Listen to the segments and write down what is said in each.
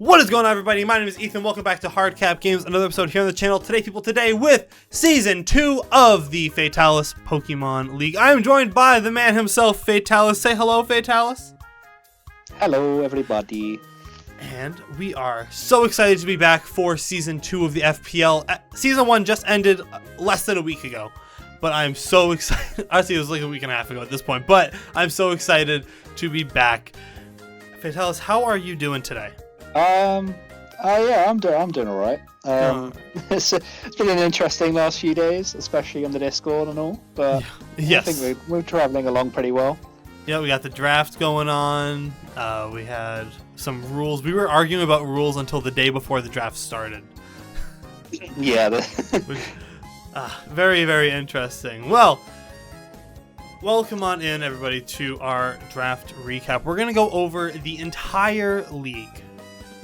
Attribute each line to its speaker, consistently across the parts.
Speaker 1: What is going on, everybody? My name is Ethan. Welcome back to HardCap Games, another episode here on the channel. Today with Season 2 of the Fataliss Pokemon League. I am joined by the man himself, Fataliss. Say hello, Fataliss.
Speaker 2: Hello, everybody.
Speaker 1: And we are so excited to be back for Season 2 of the FPL. Season 1 just ended less than a week ago, but I'm so excited. Actually, it was like a week and a half ago at this point, but I'm so excited to be back. Fataliss, how are you doing today?
Speaker 2: Yeah, I'm doing all right. It's been an interesting last few days, especially on the Discord and all. But
Speaker 1: yes.
Speaker 2: I think we're traveling along pretty well.
Speaker 1: Yeah, we got the draft going on. We had some rules. We were arguing about rules until the day before the draft started.
Speaker 2: Yeah.
Speaker 1: Very, very interesting. Well, welcome on in, everybody, to our draft recap. We're going to go over the entire league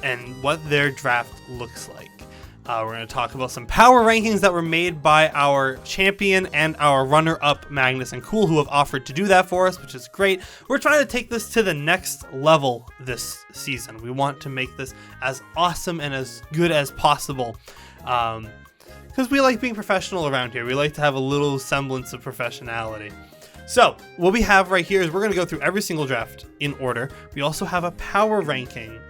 Speaker 1: and what their draft looks like. We're going to talk about some power rankings that were made by our champion and our runner-up, Magnus and Coole, who have offered to do that for us, which is great. We're trying to take this to the next level this season. We want to make this as awesome and as good as possible. Because we like being professional around here. We like to have a little semblance of professionality. So, what we have right here is we're going to go through every single draft in order. We also have a power ranking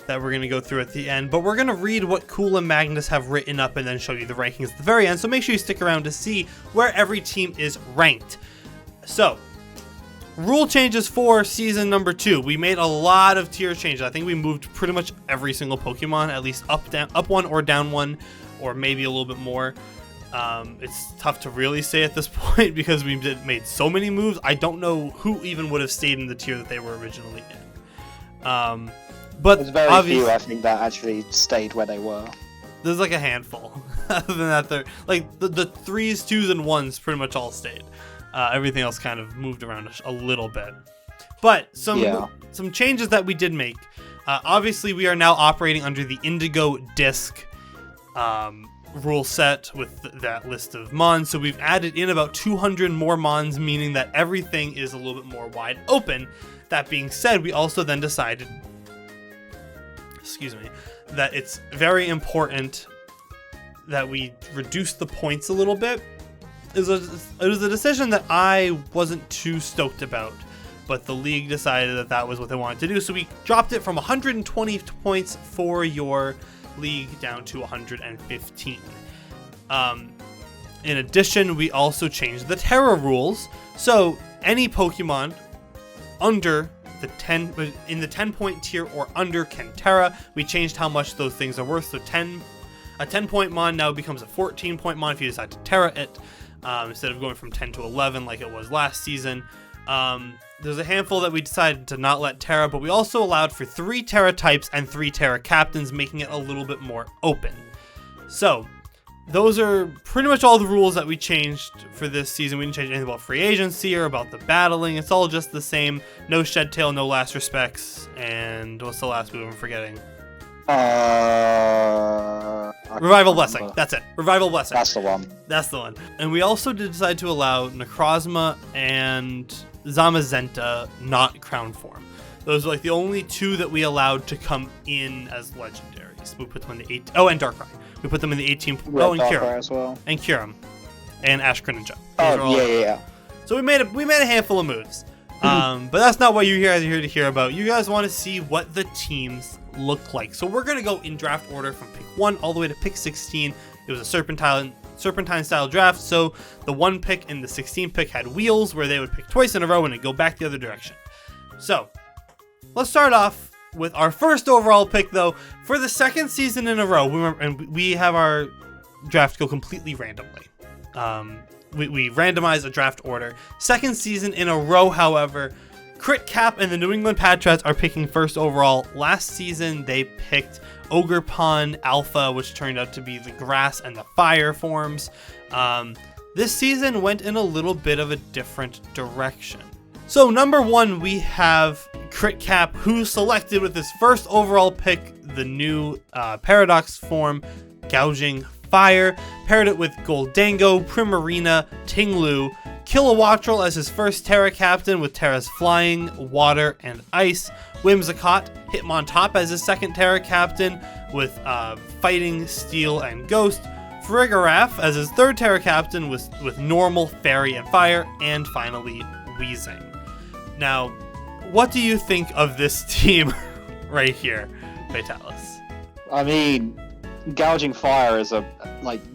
Speaker 1: that we're going to go through at the end, but we're going to read what Coole and Magnus have written up and then show you the rankings at the very end, so make sure you stick around to see where every team is ranked. So, rule changes for season number 2. We made a lot of tier changes. I think we moved pretty much every single Pokemon, at least up one or down one, or maybe a little bit more. It's tough to really say at this point because we made so many moves. I don't know who even would have stayed in the tier that they were originally in. But
Speaker 2: there's very few, I think, that actually stayed where they were.
Speaker 1: There's like a handful. Other than that, they're like the 3s, 2s, and 1s pretty much all stayed. Everything else kind of moved around a little bit. But some changes that we did make. Obviously, we are now operating under the Indigo Disc rule set with that list of mons. So we've added in about 200 more mons, meaning that everything is a little bit more wide open. That being said, we also then decided, that it's very important that we reduce the points a little bit. It was a decision that I wasn't too stoked about, but the league decided that that was what they wanted to do. So we dropped it from 120 points for your league down to 115. In addition, we also changed the Terra rules. So any Pokemon under the 10-point tier or under can Terra. We changed how much those things are worth. So a 10-point mon now becomes a 14-point mon if you decide to Terra it, instead of going from 10 to 11 like it was last season. There's a handful that we decided to not let Terra, but we also allowed for 3 Terra types and 3 Terra captains, making it a little bit more open. So those are pretty much all the rules that we changed for this season. We didn't change anything about free agency or about the battling. It's all just the same. No shed tail, no last respects. And what's the last move I'm forgetting? Revival Blessing. That's it. Revival Blessing.
Speaker 2: That's the one.
Speaker 1: That's the one. And we also did decide to allow Necrozma and Zamazenta not crown form. Those are like the only 2 that we allowed to come in as legendaries. We put them in the 8. Oh, and Darkrai. We put them in the 18. Oh, and Kyurem
Speaker 2: as well.
Speaker 1: And Kyurem, and Ash Greninja.
Speaker 2: Yeah.
Speaker 1: So we made a handful of moves. But that's not what you're here to hear about. You guys want to see what the teams look like. So we're gonna go in draft order from pick 1 all the way to pick 16. It was a Serpentine style draft. So the 1 pick and the 16 pick had wheels where they would pick twice in a row and it'd go back the other direction. So let's start off with our first overall pick, though. For the second season in a row, we have our draft go completely randomly. We randomize a draft order. Second season in a row, however, Critcap and the New England Patrats are picking first overall. Last season, they picked Ogerpon Alpha, which turned out to be the grass and the fire forms. This season went in a little bit of a different direction. So number 1, we have Critcap, who selected with his first overall pick the new Paradox form, Gouging Fire, paired it with Goldango, Primarina, Tinglu, Kilowattrel as his first Terra captain with Terra's Flying, Water, and Ice. Whimsicott, Hitmontop as his second Terra captain with Fighting, Steel, and Ghost. Farigiraf as his third Terra captain with Normal, Fairy, and Fire. And finally, Weezing. Now, what do you think of this team right here, Fataliss?
Speaker 2: I mean, Gouging Fire is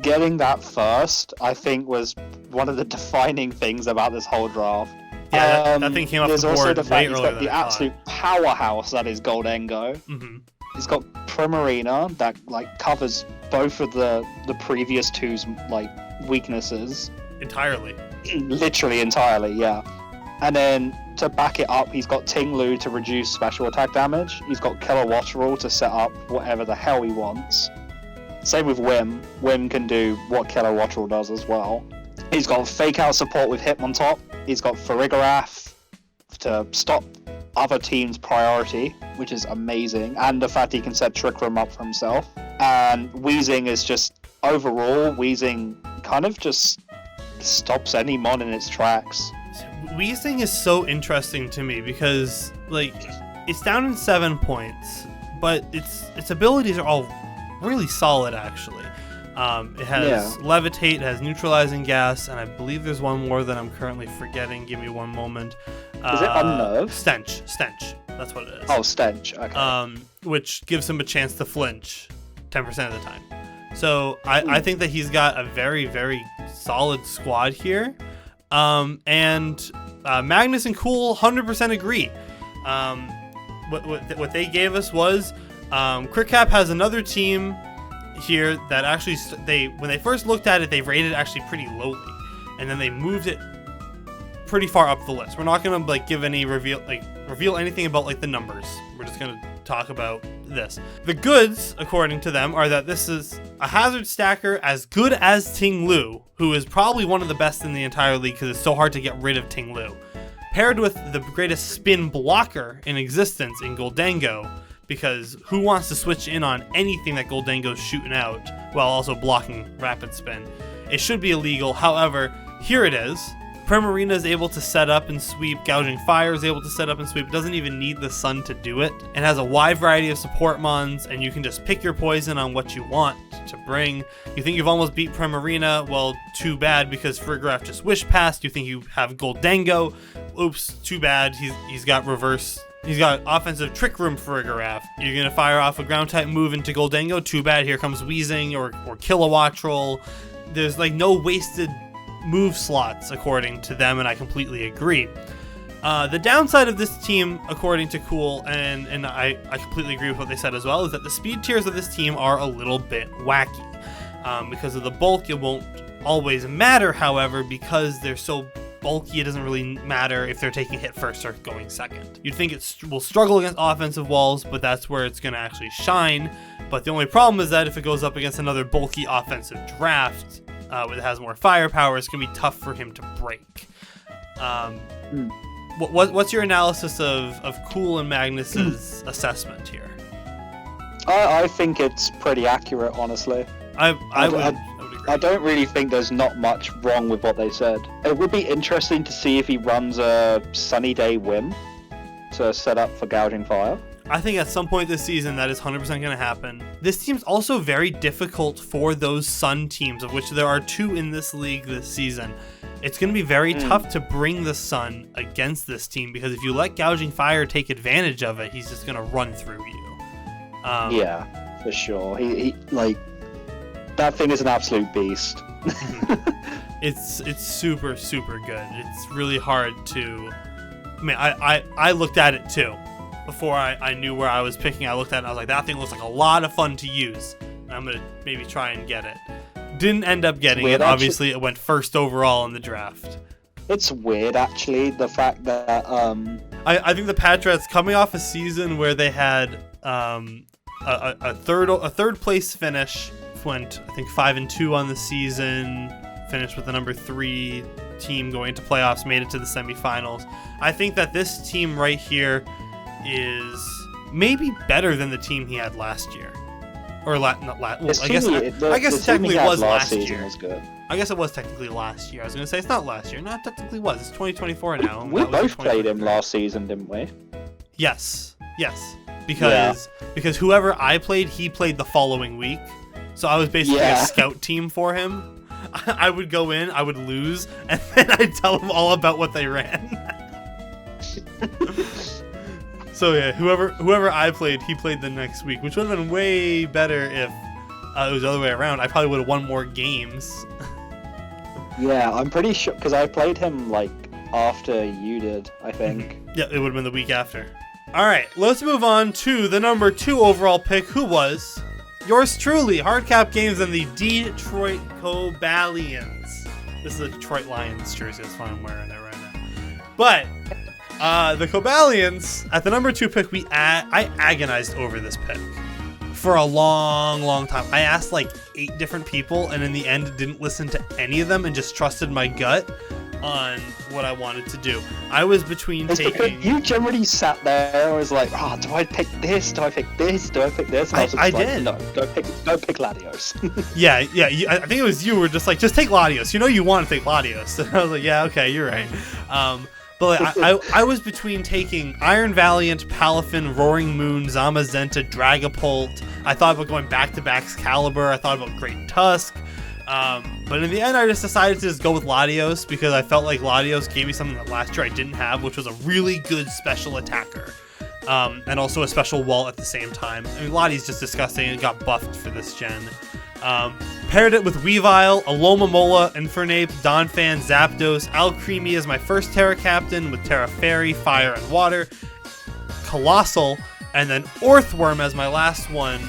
Speaker 2: getting that first, I think, was one of the defining things about this whole draft.
Speaker 1: Yeah, that thing came off the board. There's also the fact
Speaker 2: he's got the absolute powerhouse that is Goldengo.
Speaker 1: Mm-hmm.
Speaker 2: He's got Primarina that covers both of the previous two's weaknesses
Speaker 1: entirely.
Speaker 2: Literally entirely, yeah. And then to back it up, he's got Tinglu to reduce special attack damage. He's got Kilowattrel to set up whatever the hell he wants. Same with Whim. Whim can do what Kilowattrel does as well. He's got Fake Out support with Hitmontop. He's got Farigiraf to stop other teams' priority, which is amazing. And the fact he can set Trick Room up for himself. And Weezing is just, overall, Weezing kind of just stops any mon in its tracks.
Speaker 1: Weezing is so interesting to me because, it's down in 7 points, but its abilities are all really solid, actually. It has Levitate, it has Neutralizing Gas, and I believe there's one more that I'm currently forgetting. Give me one moment.
Speaker 2: Is it Unnerve?
Speaker 1: Stench. That's what it is.
Speaker 2: Oh, Stench. Okay.
Speaker 1: Which gives him a chance to flinch 10% of the time. So I think that he's got a very, very solid squad here. And Magnus and Coole 100% agree. What they gave us was Critcap has another team here that actually when they first looked at it, they rated it actually pretty lowly, and then they moved it pretty far up the list. We're not gonna give any reveal anything about the numbers. We're just gonna talk about this. The goods, according to them, are that this is a hazard stacker as good as Tinglu, who is probably one of the best in the entire league because it's so hard to get rid of Tinglu, paired with the greatest spin blocker in existence in Goldengo, because who wants to switch in on anything that Goldengo's shooting out while also blocking rapid spin? It should be illegal. However, here it is. Primarina is able to set up and sweep. Gouging Fire is able to set up and sweep. It doesn't even need the sun to do it. It has a wide variety of support mons, and you can just pick your poison on what you want to bring. You think you've almost beat Primarina? Well, too bad, because Farigiraf just wish passed. You think you have Goldengo? Oops, too bad. He's got reverse. He's got offensive Trick Room Farigiraf. You're going to fire off a ground type move into Goldengo? Too bad. Here comes Weezing or Kilowattrel. There's no wasted move slots, according to them, and I completely agree. The downside of this team, according to Coole, and I completely agree with what they said as well, is that the speed tiers of this team are a little bit wacky. Because of the bulk, it won't always matter, however, because they're so bulky, it doesn't really matter if they're taking hit first or going second. You'd think it will struggle against offensive walls, but that's where it's going to actually shine. But the only problem is that if it goes up against another bulky offensive draft that has more firepower, it's going to be tough for him to break. What's your analysis of Coole and Magnus's assessment here?
Speaker 2: I think it's pretty accurate, honestly.
Speaker 1: I would agree.
Speaker 2: I don't really think there's not much wrong with what they said. It would be interesting to see if he runs a Sunny Day Whim to set up for Gouging Fire.
Speaker 1: I think at some point this season that is 100% going to happen. This team's also very difficult for those Sun teams, of which there are 2 in this league this season. It's going to be very tough to bring the Sun against this team, because if you let Gouging Fire take advantage of it, he's just going to run through you.
Speaker 2: Yeah, for sure. He that thing is an absolute beast.
Speaker 1: It's super, super good. It's really hard to... I mean, I looked at it too. Before I knew where I was picking, I looked at it and I was like, that thing looks like a lot of fun to use. I'm going to maybe try and get it. Didn't end up getting it. Obviously, it went first overall in the draft.
Speaker 2: It's weird, actually, the fact that...
Speaker 1: I think the Patrats, coming off a season where they had a third place finish, went, I think, 5-2 on the season, finished with the number 3 team going to playoffs, made it to the semifinals. I think that this team right here is maybe better than the team he had last year. Or not well,
Speaker 2: His
Speaker 1: I guess
Speaker 2: team,
Speaker 1: I guess
Speaker 2: the
Speaker 1: it technically
Speaker 2: team he had
Speaker 1: was last
Speaker 2: season
Speaker 1: year.
Speaker 2: was good.
Speaker 1: I guess it was technically last year. I was gonna say it's not last year. No, it technically was. It's 2024 now. and
Speaker 2: We
Speaker 1: that was
Speaker 2: both played him
Speaker 1: 2023.
Speaker 2: last season, didn't we?
Speaker 1: Yes. Because whoever I played, he played the following week. So I was basically a scout team for him. I would go in, I would lose, and then I'd tell them all about what they ran. So yeah, whoever I played, he played the next week, which would have been way better if it was the other way around. I probably would have won more games.
Speaker 2: Yeah, I'm pretty sure because I played him like after you did, I think.
Speaker 1: Yeah, it would have been the week after. All right, let's move on to the number 2 overall pick, who was yours truly, HardCap Games and the Detroit Cobalions. This is a Detroit Lions jersey, that's why I'm wearing it right now. But the Cobalions, at the number 2 pick, I agonized over this pick for a long time. I asked like 8 different people, and in the end didn't listen to any of them and just trusted my gut on what I wanted to do. I was between taking...
Speaker 2: You generally sat there and was like, oh, do I pick this? Do I pick this? Do I pick this? And
Speaker 1: I did.
Speaker 2: No, don't pick Latios.
Speaker 1: yeah, I think it was you were just like, just take Latios. You know you want to take Latios. And I was like, yeah, okay, you're right. But like, I was between taking Iron Valiant, Palafin, Roaring Moon, Zamazenta, Dragapult. I thought about going back-to-back Excalibur. I thought about Great Tusk. But in the end, I just decided to just go with Latios because I felt like Latios gave me something that last year I didn't have, which was a really good special attacker. And also a special wall at the same time. I mean, Lottie's just disgusting and got buffed for this gen. Paired it with Weavile, Alomomola, Infernape, Donphan, Zapdos, Alcremie as my first Terra Captain with Terra Fairy, Fire and Water, Colossal, and then Orthworm as my last one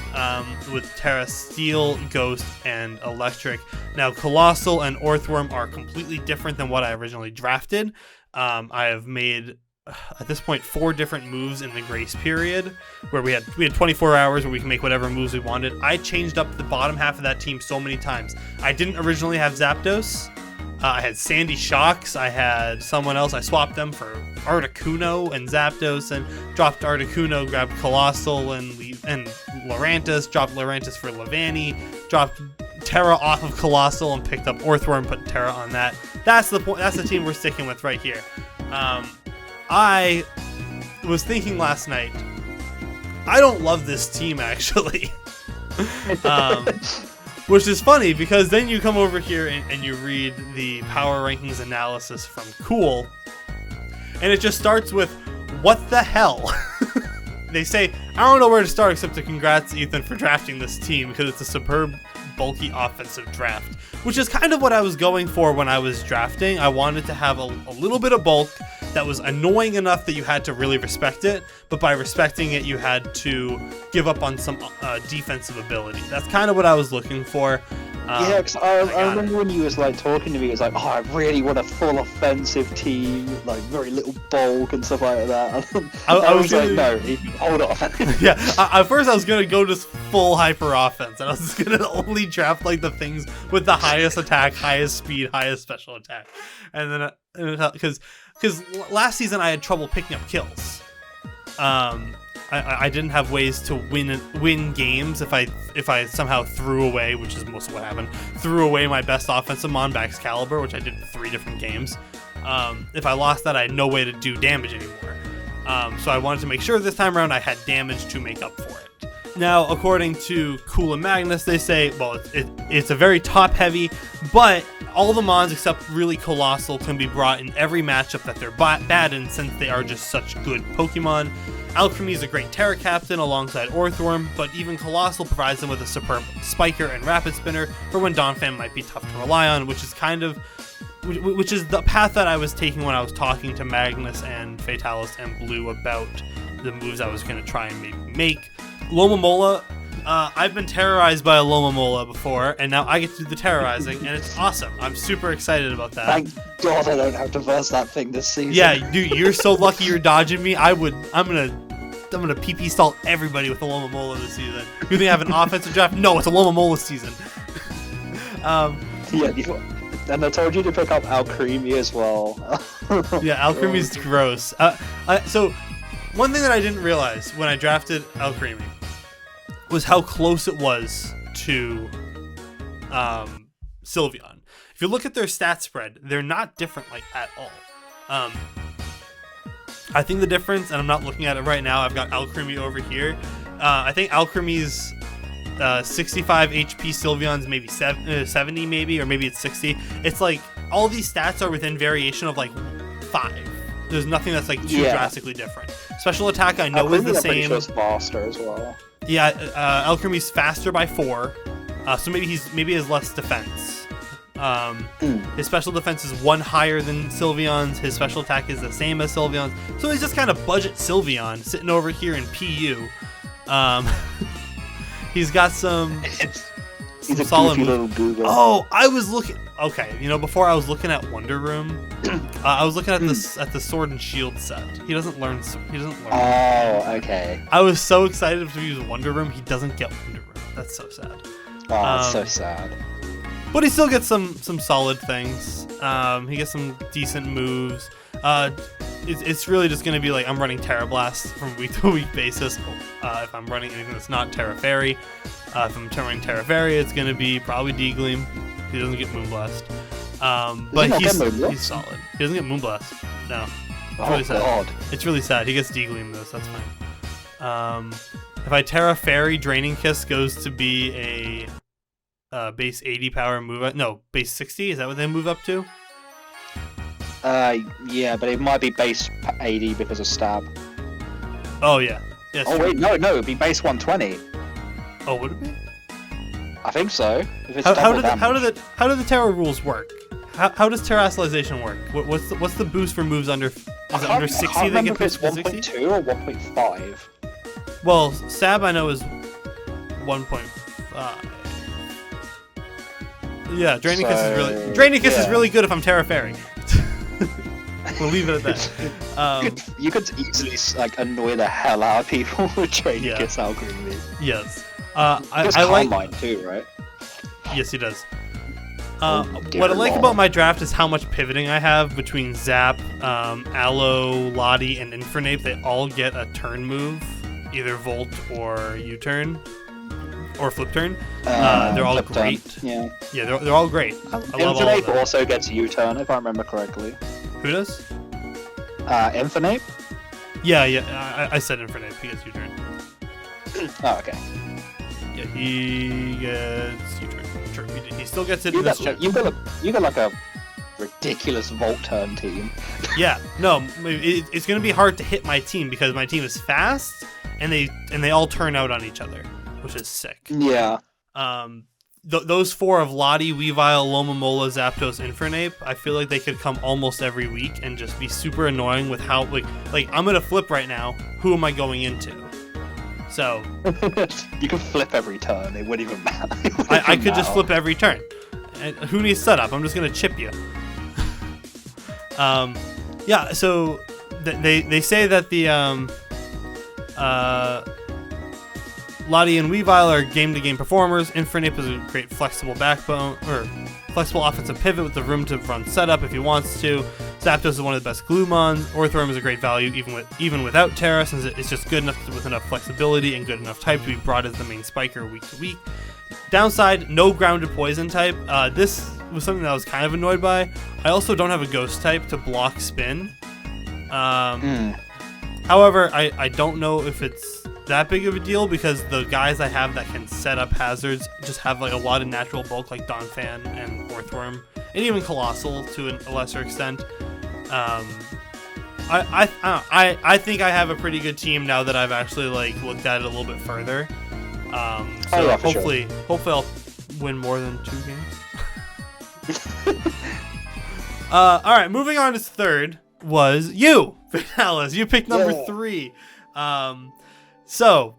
Speaker 1: with Terra Steel, Ghost, and Electric. Now, Colossal and Orthworm are completely different than what I originally drafted. I have made, at this point, 4 different moves in the grace period, where we had 24 hours where we can make whatever moves we wanted. I changed up the bottom half of that team so many times. I didn't originally have Zapdos. I had Sandy Shocks. I had someone else. I swapped them for Articuno and Zapdos, and dropped Articuno, grabbed Colossal and Lurantis, dropped Lurantis for Levani, dropped Terra off of Colossal and picked up Orthworm, put Terra on that. That's the point. That's the team we're sticking with right here. I was thinking last night, I don't love this team actually. Which is funny because then you come over here and you read the power rankings analysis from Coole, and it just starts with, what the hell? They say, I don't know where to start except to congrats Ethan for drafting this team because it's a superb, bulky offensive draft, which is kind of what I was going for when I was drafting. I wanted to have a little bit of bulk that was annoying enough that you had to really respect it, but by respecting it, you had to give up on some defensive ability. That's kind of what I was looking for.
Speaker 2: Yeah, because I remember when you was like talking to me, it was like, oh, I really want a full offensive team, like very little bulk and stuff like that. I was like, no, Ethan, hold on.
Speaker 1: Yeah, at first I was going to go just full hyper offense, and I was just going to only draft like the things with the highest attack, highest speed, highest special attack. And then, because last season I had trouble picking up kills. I didn't have ways to win games if I somehow threw away, which is most of what happened, threw away my best offensive mon by Excalibur, which I did in 3 different games. If I lost that, I had no way to do damage anymore. So I wanted to make sure this time around I had damage to make up for it. Now, according to Coole and Magnus, they say, well, it's a very top-heavy, but all the mons except really Colossal can be brought in every matchup that they're bad in, since they are just such good Pokemon. Alcremie is a great Terra Captain alongside Orthworm, but even Colossal provides them with a superb Spiker and Rapid Spinner for when Donphan might be tough to rely on, which is the path that I was taking when I was talking to Magnus and Fataliss and Blue about the moves I was going to try and maybe make. Lomomola, I've been terrorized by a Lomomola before, and now I get to do the terrorizing, and it's awesome. I'm super excited about that.
Speaker 2: Thank God I don't have to verse that thing this season.
Speaker 1: Yeah, dude, you're so lucky you're dodging me. I'm gonna PP stall everybody with a Lomomola this season. You think I have an offensive draft? No, it's a Lomomola season.
Speaker 2: Yeah, and I told you to pick up Alcremie as well.
Speaker 1: Yeah, Alcremie's gross. So, one thing that I didn't realize when I drafted Alcremie was how close it was to Sylveon. If you look at their stat spread, they're not different like at all. I think the difference, and I'm not looking at it right now, I've got Alcremie over here. I think Alcremie's 65 HP, Sylveon's maybe 70 maybe, or maybe it's 60. It's like all these stats are within variation of like 5. There's nothing that's like too drastically different. Special attack I know is the same.
Speaker 2: Alcremie's faster as well.
Speaker 1: Yeah, Alcremie's faster by 4, so maybe he has less defense. His special defense is 1 higher than Sylveon's. His special attack is the same as Sylveon's. So he's just kind of budget Sylveon sitting over here in PU. He's got some
Speaker 2: He's a
Speaker 1: solid
Speaker 2: goofy little Google.
Speaker 1: Oh, I was looking. Okay, before I was looking at Wonder Room. I was looking at the Sword and Shield set. He doesn't learn.
Speaker 2: Oh, okay.
Speaker 1: I was so excited to use Wonder Room. He doesn't get Wonder Room. That's so sad.
Speaker 2: Oh, that's so sad.
Speaker 1: But he still gets some solid things. He gets some decent moves. It's really just going to be like I'm running Terra Blast from week to week basis. If I'm running anything that's not Terra Fairy. If I'm running Terra Fairy, it's going to be probably D-Gleam. He doesn't get Moonblast. But he's solid. He doesn't get Moonblast. No. It's really sad.
Speaker 2: God.
Speaker 1: It's really sad. He gets D-Gleam though, so that's fine. If I Terra Fairy, Draining Kiss goes to be a base 80 power move. No, base 60. Is that what they move up to?
Speaker 2: Yeah, but it might be base 80 because of stab.
Speaker 1: Oh yeah. Yes.
Speaker 2: Oh wait, no, it'd be base 120.
Speaker 1: Oh, would it be?
Speaker 2: I think so. If it's
Speaker 1: How do the Terra rules work? How does Terrestrialization work? What's the boost for moves under? Is it under 60 they get
Speaker 2: boost
Speaker 1: for
Speaker 2: it's
Speaker 1: 60?
Speaker 2: 1.2 or 1.5.
Speaker 1: Well, Stab I know is 1.5. Yeah, Draining Kiss is really good if I'm Terra Fairy. We'll leave it at that.
Speaker 2: You could easily annoy the hell out of people with Draining Kiss Alcremie.
Speaker 1: Yes.
Speaker 2: I like mine too, right?
Speaker 1: Yes, he does. What I like about my draft is how much pivoting I have between Zap, Aloe, Lottie, and Infernape. They all get a turn move, either Volt or U-turn, or Flip Turn. They're all great.
Speaker 2: Yeah,
Speaker 1: they're all great. I love all of
Speaker 2: Infernape
Speaker 1: them.
Speaker 2: also gets U-turn, if I remember correctly.
Speaker 1: Who does?
Speaker 2: Infernape?
Speaker 1: Yeah, I said Infernape. He gets U-turn.
Speaker 2: Oh, okay.
Speaker 1: Yeah, he gets U-turn. Sure, he still gets it.
Speaker 2: You got like a ridiculous Volt turn team.
Speaker 1: Yeah, no, it's gonna be hard to hit my team because my team is fast and they all turn out on each other, which is sick.
Speaker 2: Yeah.
Speaker 1: Those 4 of Lottie, Weavile, Lomomola, Zapdos, Infernape, I feel like they could come almost every week and just be super annoying with how like I'm gonna flip right now. Who am I going into? So
Speaker 2: you can flip every turn. It wouldn't even matter.
Speaker 1: I could just flip every turn. And who needs setup? I'm just gonna chip you. Yeah. So they say that the Lottie and Weavile are game-to-game performers. Infernape is a great flexible backbone or flexible offensive pivot with the room to run setup if he wants to. Zapdos is one of the best Glumons. Orthworm is a great value even without Terra, since it's just good enough with enough flexibility and good enough type to be brought as the main spiker week to week. Downside, no grounded poison type. This was something that I was kind of annoyed by. I also don't have a ghost type to block spin. However, I don't know if it's that big of a deal because the guys I have that can set up hazards just have like a lot of natural bulk like Donphan and Orthworm and even Colossal to a lesser extent. I think I have a pretty good team now that I've actually like looked at it a little bit further. Hopefully I'll win more than 2 games. All right, moving on to third was you, Fataliss. You picked number 3. So,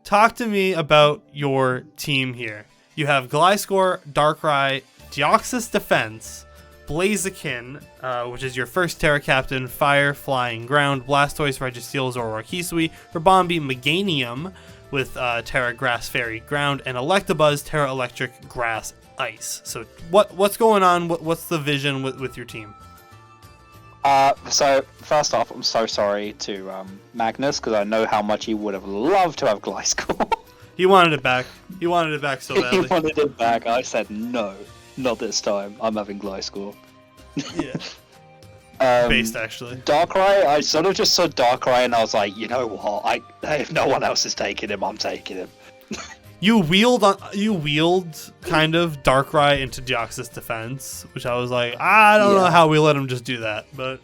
Speaker 1: talk to me about your team here. You have Gliscor, Darkrai, Deoxys Defense, Blaziken, which is your first Terra Captain, Fire, Flying, Ground, Blastoise, Registeel, Zoroark, Hisui, Ribombee, Meganium with Terra Grass, Fairy, Ground, and Electabuzz, Terra Electric, Grass, Ice. So, what's going on? What's the vision with your team?
Speaker 2: So first off, I'm so sorry to Magnus because I know how much he would have loved to have Gliscor.
Speaker 1: He wanted it back. He wanted it back so badly.
Speaker 2: He wanted it back. I said no, not this time. I'm having Gliscor.
Speaker 1: Yeah. Based actually.
Speaker 2: Darkrai, I sort of just saw Darkrai and I was like, you know what? If no one else is taking him, I'm taking him.
Speaker 1: You wheeled kind of Darkrai into Deoxys defense, which I was like, I don't know how we let him just do that, but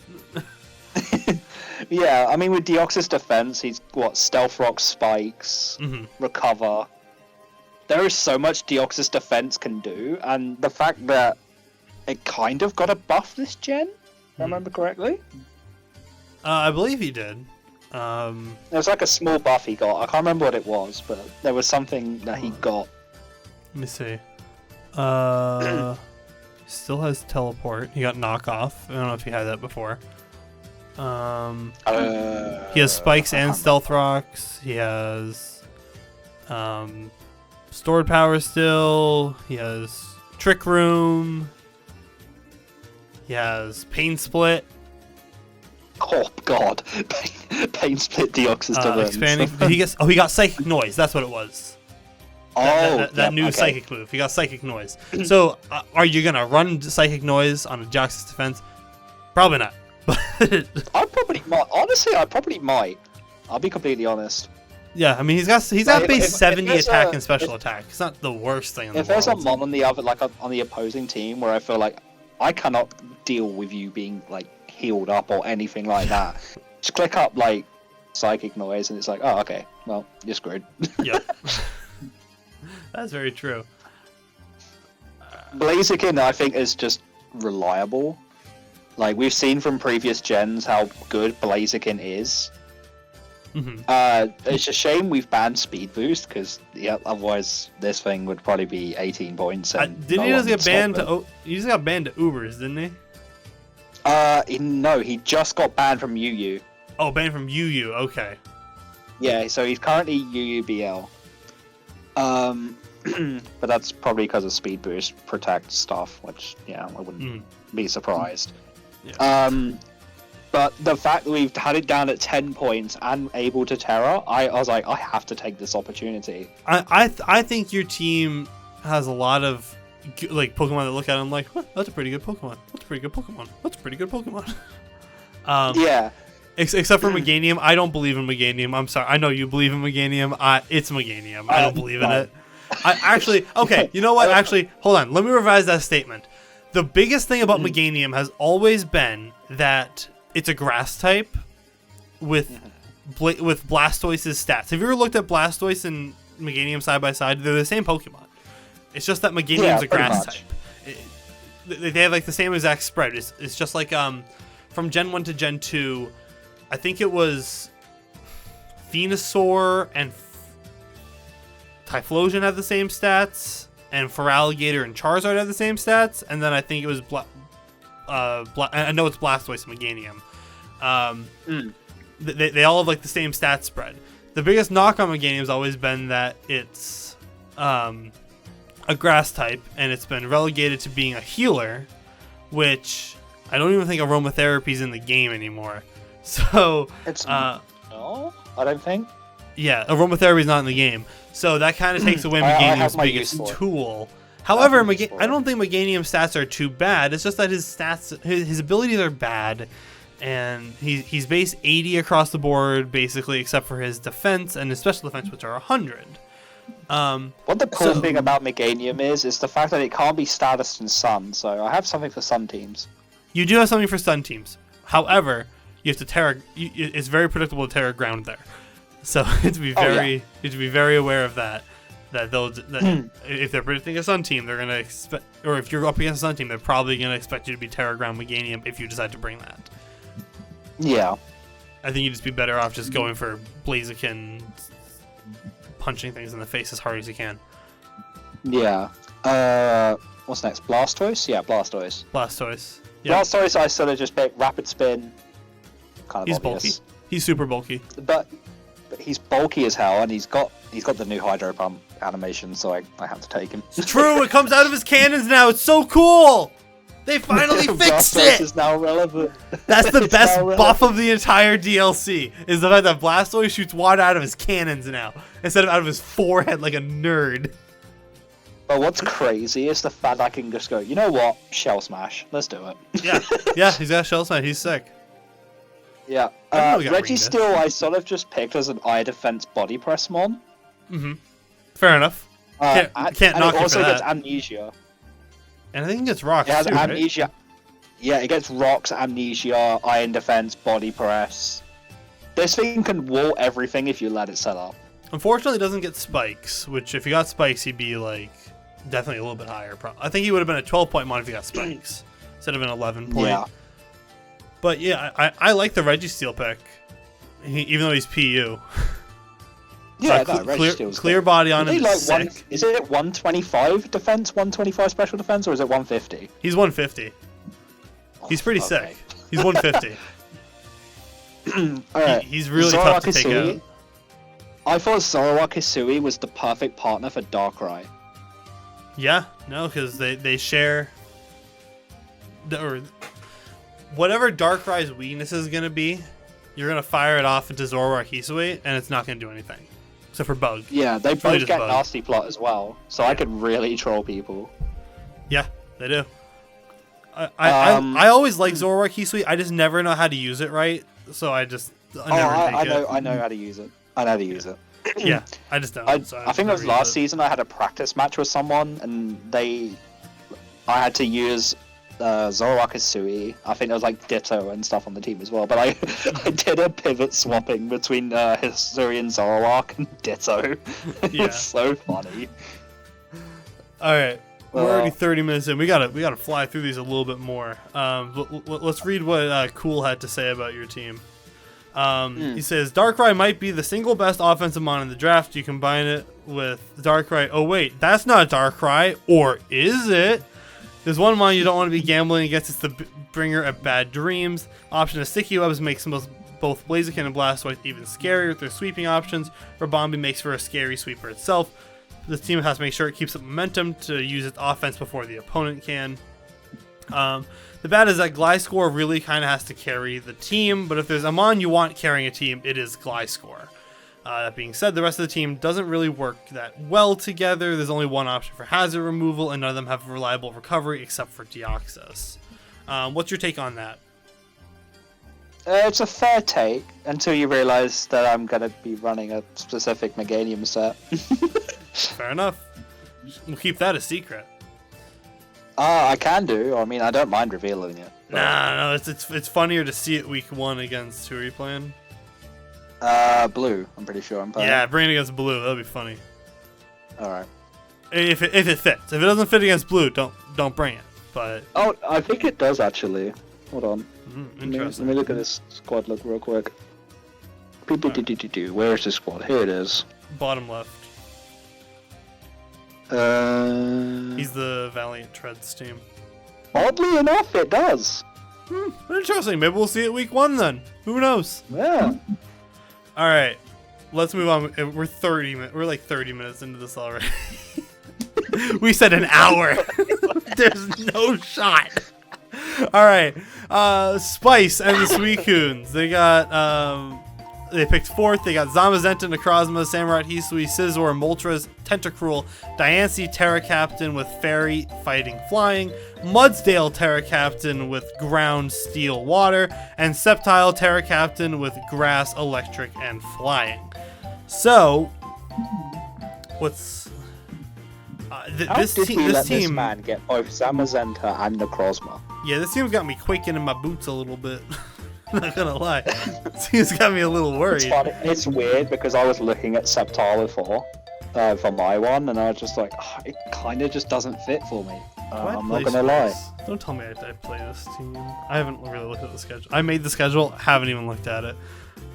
Speaker 2: yeah, I mean with Deoxys defense, he's got Stealth Rock, Spikes, Recover. There is so much Deoxys defense can do, and the fact that it kind of got a buff this gen. If I remember correctly?
Speaker 1: I believe he did.
Speaker 2: There was like a small buff he got. I can't remember what it was, but there was something that he got.
Speaker 1: Let me see. Still has teleport. He got knockoff. I don't know if he had that before. He has spikes and stealth rocks. He has stored power still. He has trick room. He has Pain Split.
Speaker 2: Oh god, Pain Split Deoxys defense.
Speaker 1: Expanding. He got Psychic Noise. That's what it was. That new Psychic move. He got Psychic Noise. So, are you gonna run Psychic Noise on a Deoxys defense? Probably not.
Speaker 2: I probably might. Honestly, I probably might. I'll be completely honest.
Speaker 1: Yeah, I mean he's got base 70 attack and special attack. It's not the worst thing in the world.
Speaker 2: If there's a mon on the other, like on the opposing team, where I feel like I cannot deal with you being like healed up or anything like that, just click up like Psychic Noise and it's like, oh okay, well you're screwed.
Speaker 1: Yep. That's very true.
Speaker 2: Blaziken I think is just reliable. Like we've seen from previous gens how good Blaziken is. It's a shame we've banned Speed Boost because otherwise this thing would probably be 18 points.
Speaker 1: Didn't he just get banned to? He just got banned to Ubers, didn't he?
Speaker 2: No, he just got banned from UU.
Speaker 1: Oh, banned from UU. Okay.
Speaker 2: Yeah, so he's currently UUBL. But that's probably because of Speed Boost Protect stuff, which I wouldn't be surprised. Yeah. But the fact that we've had it down at 10 points and able to Terra, I was like, I have to take this opportunity.
Speaker 1: I think your team has a lot of like Pokemon that look at them like, that's a pretty good Pokemon. That's a pretty good Pokemon. That's a pretty good Pokemon.
Speaker 2: Yeah.
Speaker 1: Except for Meganium. I don't believe in Meganium. I'm sorry. I know you believe in Meganium. It's Meganium. I don't believe in it. Okay, you know what? Actually, hold on. Let me revise that statement. The biggest thing about Meganium has always been that it's a grass type with Blastoise's stats. Have you ever looked at Blastoise and Meganium side by side? They're the same Pokemon. It's just that Meganium's a grass type. They have like the same exact spread. It's just like from Gen 1 to Gen 2, I think it was Venusaur and Typhlosion had the same stats, and Feraligatr and Charizard had the same stats, and then I think it was I know it's Blastoise and Meganium. They all have like the same stat spread. The biggest knock on Meganium has always been that it's a grass type, and it's been relegated to being a healer, which I don't even think Aromatherapy is in the game anymore. So
Speaker 2: it's no, I don't think.
Speaker 1: Yeah, Aromatherapy is not in the game, so that kind of takes away Meganium's biggest tool. However, I don't think Meganium's stats are too bad. It's just that his stats, his abilities are bad, and he's base 80 across the board basically, except for his defense and his special defense, which are 100.
Speaker 2: What the cool thing about Meganium is the fact that it can't be status in Sun. So I have something for Sun teams. You
Speaker 1: do have something for Sun teams. However, you have to Terra. It's very predictable to Terra ground there, so you have to be very aware of that. That if they're predicting a Sun team, they're gonna expect, or if you're up against a Sun team, they're probably gonna expect you to be Terra ground Meganium if you decide to bring that.
Speaker 2: Yeah,
Speaker 1: I think you'd just be better off just going for Blaziken, punching things in the face as hard as you can.
Speaker 2: Yeah. What's next? Blastoise? Yeah, Blastoise.
Speaker 1: Yeah.
Speaker 2: Blastoise, I sort of just pick Rapid Spin. Kind of
Speaker 1: He's
Speaker 2: obvious.
Speaker 1: bulky. He's super bulky.
Speaker 2: But he's bulky as hell, and he's got the new Hydro Pump animation, so I have to take him.
Speaker 1: It's true. It comes out of his cannons now. It's so cool. They finally fixed
Speaker 2: Blastoise
Speaker 1: it!
Speaker 2: is now relevant.
Speaker 1: That's the
Speaker 2: It's
Speaker 1: best
Speaker 2: now
Speaker 1: buff
Speaker 2: relevant.
Speaker 1: of the entire DLC, is the fact that Blastoise shoots water out of his cannons now, instead of out of his forehead like a nerd.
Speaker 2: But what's crazy is the fact I can just go, you know what? Shell Smash. Let's do it.
Speaker 1: Yeah, he's got Shell Smash, he's sick.
Speaker 2: Yeah.
Speaker 1: I didn't know we got
Speaker 2: Registeel I sort of just picked as an eye defense body press mon.
Speaker 1: Fair enough. Can't
Speaker 2: And
Speaker 1: knock
Speaker 2: it
Speaker 1: you
Speaker 2: also
Speaker 1: for
Speaker 2: gets
Speaker 1: that.
Speaker 2: Amnesia.
Speaker 1: And I think it gets rocks
Speaker 2: It has
Speaker 1: too, right?
Speaker 2: Amnesia. Yeah, it gets Rocks, Amnesia, Iron Defense, Body Press. This thing can wall everything if you let it set up.
Speaker 1: Unfortunately, it doesn't get spikes, which if he got spikes, he'd be like definitely a little bit higher. I think he would have been a 12-point mon if he got spikes instead of an 11-point.
Speaker 2: Yeah.
Speaker 1: But yeah, I like the Registeel pick, even though he's PU.
Speaker 2: Yeah,
Speaker 1: clear body on him.
Speaker 2: Is it 125 defense, 125 special defense, or is it 150?
Speaker 1: He's 150. He's pretty sick. He's 150.
Speaker 2: Alright.
Speaker 1: He's really tough to take out.
Speaker 2: I thought Zoroark Hisui was the perfect partner for Darkrai.
Speaker 1: Yeah, no, because they share... Or whatever Darkrai's weakness is going to be, you're going to fire it off into Zoroark Hisui, and it's not going to do anything. Except for Bug.
Speaker 2: Yeah, they
Speaker 1: It's really
Speaker 2: both
Speaker 1: just
Speaker 2: get
Speaker 1: Bug.
Speaker 2: Nasty Plot as well, so I could really troll people.
Speaker 1: Yeah, they do. I always like Zoroark Hisui, I just never know how to use it right, so I just...
Speaker 2: I know how to use it. I know how to use it.
Speaker 1: Yeah, I just don't.
Speaker 2: I
Speaker 1: so
Speaker 2: think it was
Speaker 1: never
Speaker 2: last
Speaker 1: use
Speaker 2: season I had a practice match with someone, and I had to use Zoroark Hisui. I think there was like Ditto and stuff on the team as well, but I did a pivot swapping between Hisui and Zoroark and Ditto.
Speaker 1: Yeah.
Speaker 2: It's so funny.
Speaker 1: Alright, we're already 30 minutes in. We gotta fly through these a little bit more. Let's read what Coole had to say about your team. He says, Darkrai might be the single best offensive mon in the draft. You combine it with Darkrai. Oh wait, that's not Darkrai, or is it? There's one mon you don't want to be gambling against. It's the bringer of bad dreams. Option of Sticky Webs makes both Blaziken and Blastoise even scarier with their sweeping options. Bombi makes for a scary sweeper itself. This team has to make sure it keeps up momentum to use its offense before the opponent can. The bad is that Gliscor really kind of has to carry the team, but if there's a mon you want carrying a team, it is Gliscor. That being said, the rest of the team doesn't really work that well together. There's only one option for hazard removal, and none of them have reliable recovery except for Deoxys. What's your take on that?
Speaker 2: It's a fair take until you realize that I'm going to be running a specific Meganium set.
Speaker 1: Fair enough. We'll keep that a secret.
Speaker 2: I can do. I mean, I don't mind revealing it.
Speaker 1: No, it's funnier to see it week 1 against who are you playing?
Speaker 2: Blue. I'm pretty sure I'm playing.
Speaker 1: Yeah, bring it against Blue. That'll be funny.
Speaker 2: All right.
Speaker 1: If it fits. If it doesn't fit against Blue, don't bring it. But
Speaker 2: Oh, I think it does actually. Hold on.
Speaker 1: interesting.
Speaker 2: Let me look at this squad look real quick. Where is this squad? Here it is.
Speaker 1: Bottom left. He's the Valiant Treads team.
Speaker 2: Oddly enough, it does.
Speaker 1: Interesting. Maybe we'll see it week 1 then. Who knows?
Speaker 2: Yeah.
Speaker 1: All right, let's move on. We're 30 minutes. We're like 30 minutes into this already. We said an hour. There's no shot. All right, Spice and the Suicunes. They got they picked 4th. They got Zamazenta, Necrozma, Samurott, Hisui, Scizor, Moltres, Tentacruel, Diancie, Terra Captain with Fairy, Fighting, Flying, Mudsdale, Terra Captain with Ground, Steel, Water, and Sceptile, Terra Captain with Grass, Electric, and Flying. So, what's this team?
Speaker 2: Man get both Zamazenta and Necrozma.
Speaker 1: Yeah, this team's got me quaking in my boots a little bit. Not gonna lie, this team's got me a little worried.
Speaker 2: It's funny. It's weird because I was looking at Sceptile before for my one, and I was just like, it kind of just doesn't fit for me. I'm not gonna lie.
Speaker 1: Don't tell me I play this team. I haven't really looked at the schedule. I made the schedule, haven't even looked at it.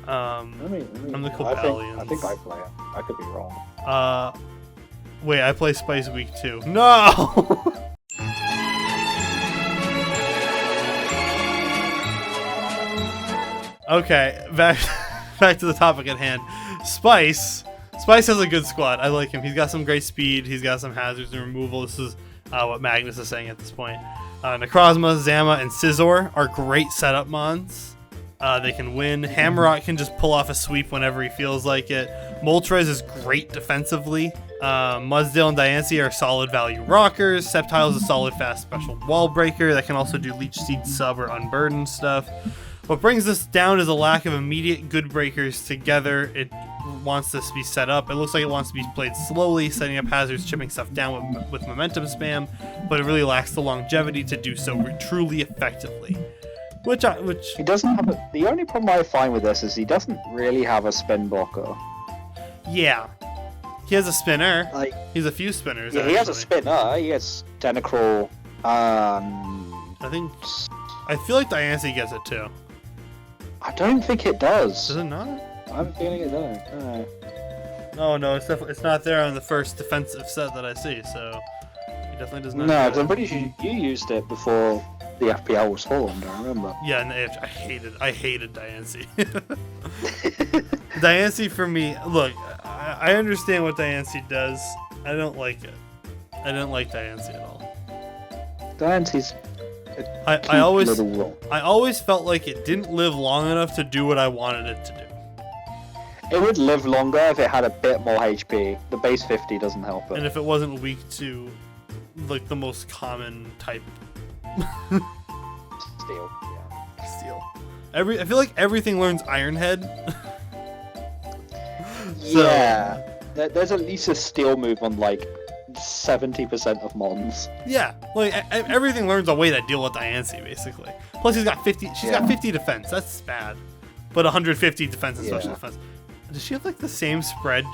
Speaker 1: I'm the Cobalions.
Speaker 2: I think I play it. I could be wrong.
Speaker 1: Wait, I play Spice week 2. No! Okay, back to the topic at hand. Spice has a good squad. I like him. He's got some great speed. He's got some hazards and removal. This is what Magnus is saying at this point. Necrozma, Zama, and Scizor are great setup mons. They can win. Hammerot can just pull off a sweep whenever he feels like it. Moltres is great defensively. Mudsdale and Diancie are solid value rockers. Sceptile is a solid fast special wall breaker that can also do Leech Seed sub or unburden stuff. What brings this down is a lack of immediate good breakers together. It wants this to be set up. It looks like it wants to be played slowly, setting up hazards, chipping stuff down with momentum spam, but it really lacks the longevity to do so truly effectively. Which
Speaker 2: he doesn't have the only problem I find with this is he doesn't really have a spin blocker.
Speaker 1: Yeah. He has a spinner.
Speaker 2: Like,
Speaker 1: he's a few spinners.
Speaker 2: Yeah,
Speaker 1: actually.
Speaker 2: he has a spinner. He has Tentacruel.
Speaker 1: I feel like Diancie gets it too.
Speaker 2: I don't think it does.
Speaker 1: Does it not?
Speaker 2: I'm feeling it though.
Speaker 1: No, it's not there on the first defensive set that I see, so he definitely does not.
Speaker 2: No, because I'm pretty sure you used it before the FPL was formed, I remember.
Speaker 1: Yeah, and I hated Diancie. Diancie for me, look, I understand what Diancie does. I don't like it. I didn't like Diancie at all.
Speaker 2: Diancie's
Speaker 1: I always felt like it didn't live long enough to do what I wanted it to do.
Speaker 2: It would live longer if it had a bit more HP. The base 50 doesn't help it.
Speaker 1: And if it wasn't weak to like the most common type.
Speaker 2: Steel. Yeah.
Speaker 1: Steel. I feel like everything learns Iron Head.
Speaker 2: Yeah. There's at least a steel move on like 70% of mons.
Speaker 1: Yeah, like everything learns a way to deal with Diancie basically. Plus she's got 50 defense. That's bad. But 150 defense and special defense. Does she have like the same spread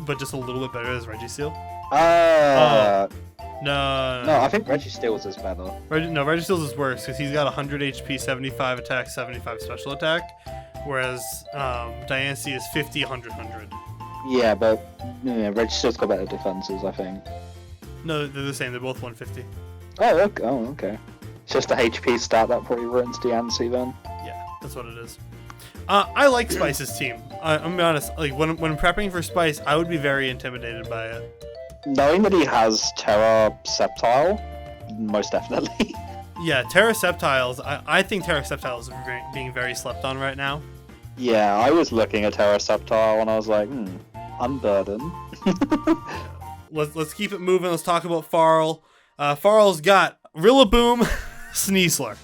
Speaker 1: but just a little bit better as Registeel? No,
Speaker 2: I think Registeel's is better.
Speaker 1: Registeel's is worse because he's got 100 HP, 75 attack, 75 special attack, whereas Diancie is 50, 100, 100.
Speaker 2: Yeah, but Registeel's got better defenses, I think.
Speaker 1: No, they're the same. They're both 150.
Speaker 2: Oh, okay. It's just a HP stat that probably ruins Diancie then.
Speaker 1: Yeah, that's what it is. I like Spice's team. I'm gonna be honest. Like when prepping for Spice, I would be very intimidated by it.
Speaker 2: Knowing that he has Terra Sceptile, most definitely.
Speaker 1: Yeah, Terra Sceptiles. I think Terra Sceptiles are being very slept on right now.
Speaker 2: Yeah, I was looking at Terra Sceptile and I was like, unburden.
Speaker 1: Let's keep it moving. Let's talk about Farl. Farl's got Rillaboom, Sneasler.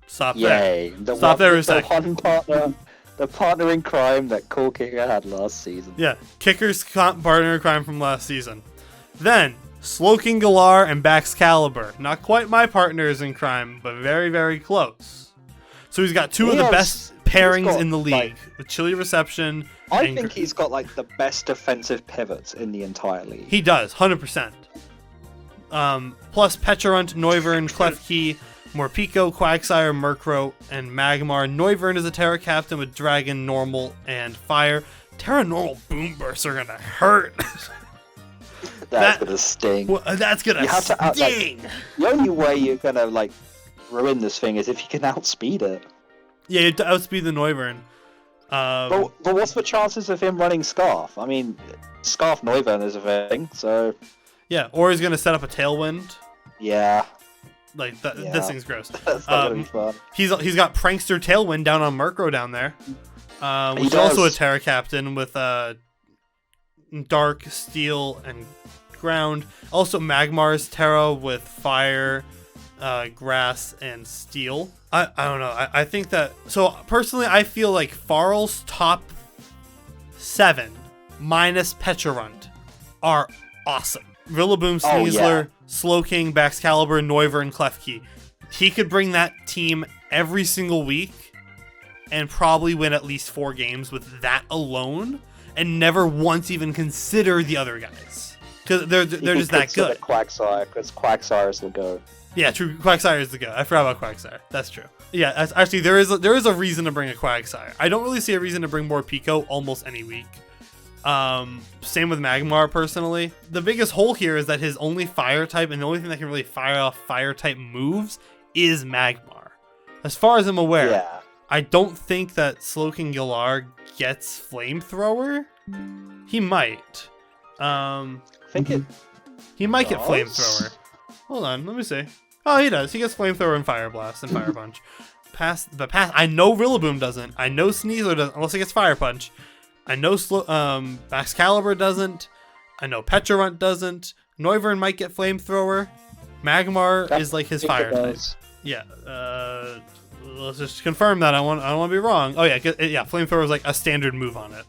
Speaker 1: Stop there. Stop there for a sec.
Speaker 2: The partner in crime that Coole Kikker had last season.
Speaker 1: Yeah, Kicker's partner in crime from last season. Then, Slowking Galar and Baxcalibur. Not quite my partners in crime, but very, very close. So he's got two of the best pairings in the league. With Chili Reception.
Speaker 2: I think he's got like the best defensive pivots in the entire league.
Speaker 1: He does, 100%. Plus Pecharunt, Noivern, Klefki, Morpeko, Quagsire, Murkrow, and Magmar. Noivern is a Terra Captain with Dragon, Normal, and Fire. Terra Normal Boom Bursts are gonna hurt.
Speaker 2: That's gonna sting.
Speaker 1: Well, that's gonna sting.
Speaker 2: The only way you're gonna like ruin this thing is if you can outspeed it.
Speaker 1: Yeah, you outspeed the Noivern.
Speaker 2: But what's the chances of him running Scarf? I mean, Scarf Noivern is a thing, so...
Speaker 1: Yeah, or he's going to set up a Tailwind.
Speaker 2: Yeah.
Speaker 1: Like, this thing's gross.
Speaker 2: That's not going to be fun.
Speaker 1: He's got Prankster Tailwind down on Murkrow down there. Which is also a Terra Captain with Dark, Steel, and Ground. Also Magmar's Terra with Fire, Grass, and Steel. I don't know. I think that... So, personally, I feel like Farl's top 7 minus Pecharunt are awesome. Rillaboom, Sneasler, Slowking, Baxcalibur, Noivern, Klefki. He could bring that team every single week and probably win at least 4 games with that alone and never once even consider the other guys. Because they're just that good.
Speaker 2: Quagsire, because Quagsire is the go.
Speaker 1: Yeah, true. Quagsire is the go. I forgot about Quagsire. That's true. Yeah, actually, there is a reason to bring a Quagsire. I don't really see a reason to bring more Pico almost any week. Same with Magmar, personally. The biggest hole here is that his only fire type and the only thing that can really fire off fire type moves is Magmar. As far as I'm aware, I don't think that Slowking Galar gets Flamethrower. He might.
Speaker 2: I think
Speaker 1: he might get Flamethrower. Hold on, let me see. Oh, he does. He gets Flamethrower and Fire Blast and Fire Punch. I know Rillaboom doesn't. I know Sneasler doesn't, unless he gets Fire Punch. I know Excalibur doesn't. I know Pecharunt doesn't. Noivern might get Flamethrower. Magmar is like his fire type. Yeah. Let's just confirm that. I don't want to be wrong. Oh yeah, Flamethrower is like a standard move on it.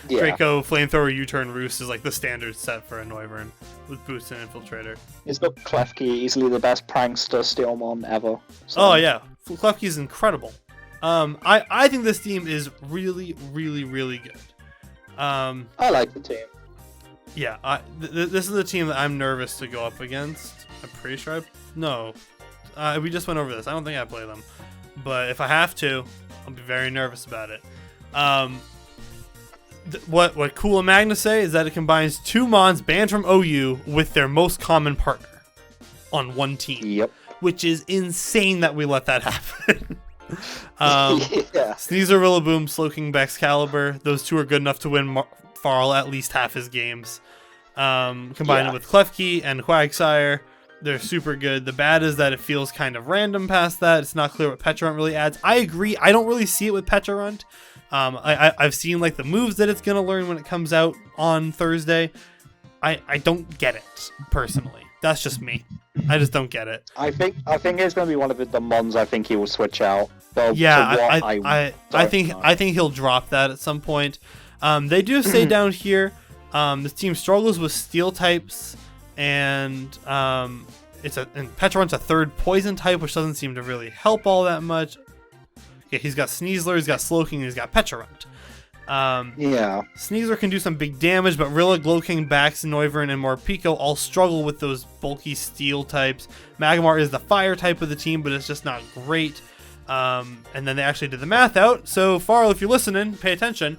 Speaker 1: Yeah. Draco, Flamethrower, U-Turn, Roost is like the standard set for a Noivern with Boost and Infiltrator.
Speaker 2: He's got Klefki, easily the best prankster Steelmon ever. So.
Speaker 1: Oh yeah, Klefki is incredible. I think this team is really, really, really good.
Speaker 2: I like the team.
Speaker 1: Yeah, this is the team that I'm nervous to go up against. I'm pretty sure we just went over this. I don't think I play them, but if I have to, I'll be very nervous about it. What Coole and Magnus say is that it combines 2 Mons banned from OU with their most common partner on one team.
Speaker 2: Yep.
Speaker 1: Which is insane that we let that happen.
Speaker 2: Yeah.
Speaker 1: Sneasler, Rillaboom, Slowking, Excalibur. Those 2 are good enough to win Farl at least half his games. Combine it with Klefki and Quagsire. They're super good. The bad is that it feels kind of random past that. It's not clear what Pecharunt really adds. I agree. I don't really see it with Pecharunt. I've seen like the moves that it's gonna learn when it comes out on Thursday. I don't get it personally. That's just me. I just don't get it.
Speaker 2: I think it's gonna be one of the Mons. I think he will switch out. Well,
Speaker 1: yeah, I think he'll drop that at some point. They do say down here, this team struggles with steel types, and Pecharunt's a 3rd poison type, which doesn't seem to really help all that much. Okay, he's got Sneasler, he's got Slowking, he's got Pecharunt.
Speaker 2: Yeah.
Speaker 1: Sneasler can do some big damage, but Rilla, Glowking, Bax, Noivern, and Morpeko all struggle with those bulky steel types. Magmar is the fire type of the team, but it's just not great. And then they actually did the math out. So, Farl, if you're listening, pay attention.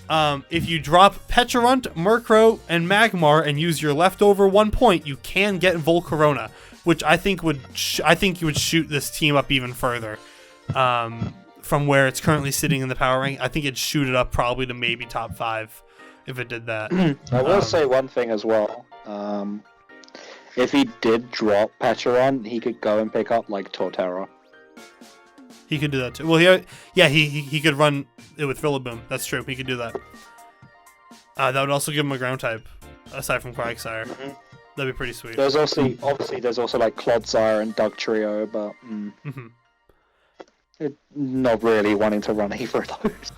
Speaker 1: If you drop Pecharunt, Murkrow, and Magmar and use your leftover 1 point, you can get Volcarona, which I think would shoot this team up even further. From where it's currently sitting in the power rank, I think it'd shoot it up probably to maybe top 5 if it did that.
Speaker 2: I will say one thing as well. If he did drop Pecharunt, he could go and pick up like Torterra.
Speaker 1: He could do that too. Well, he could run it with Rillaboom. That's true. He could do that. That would also give him a ground type, aside from Quagsire.
Speaker 2: Mm-hmm.
Speaker 1: That'd be pretty sweet.
Speaker 2: There's also like Clodsire and Dugtrio, but not really wanting to run either of those.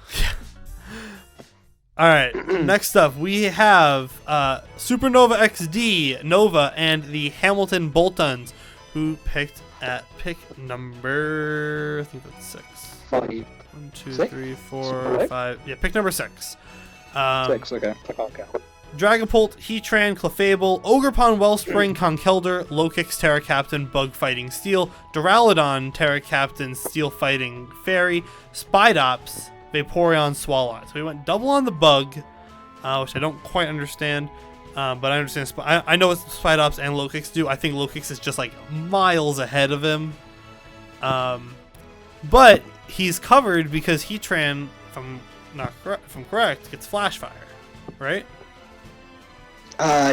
Speaker 1: All right, next up we have SupernovaXD, Nova, and the Hamilton Boltunds, who picked at pick number, I think that's 6.
Speaker 2: 5.
Speaker 1: 1, 2,
Speaker 2: 6?
Speaker 1: 3, 4, 5. Yeah, pick number 6.
Speaker 2: 6, okay. I can't count.
Speaker 1: Dragapult, Heatran, Clefable, Ogerpon, Wellspring, Conkeldurr, Lokix, Terra Captain, Bug Fighting Steel, Duraludon, Terra Captain, Steel Fighting Fairy, Spidops, Vaporeon, Swallow. So we went double on the Bug, which I don't quite understand, but I understand. I know what Spidops and Lokix do. I think Lokix is just like miles ahead of him. But he's covered because Heatran, from correct, gets Flash Fire, right?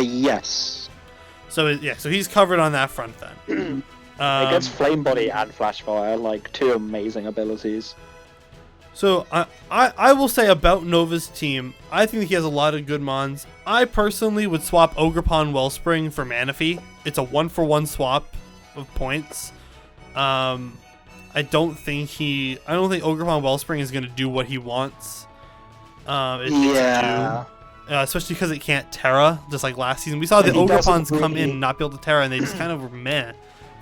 Speaker 2: Yes.
Speaker 1: So he's covered on that front then.
Speaker 2: It gets Flame Body and Flash Fire, like 2 amazing abilities.
Speaker 1: So I will say about Nova's team, I think he has a lot of good Mons. I personally would swap Ogerpon Wellspring for Manaphy. It's a 1-for-1 swap of points. I don't think Ogerpon Wellspring is going to do what he wants. Especially because it can't Terra, just like last season. We saw the Ogerpons come in and not be able to Terra, and they just kind of were meh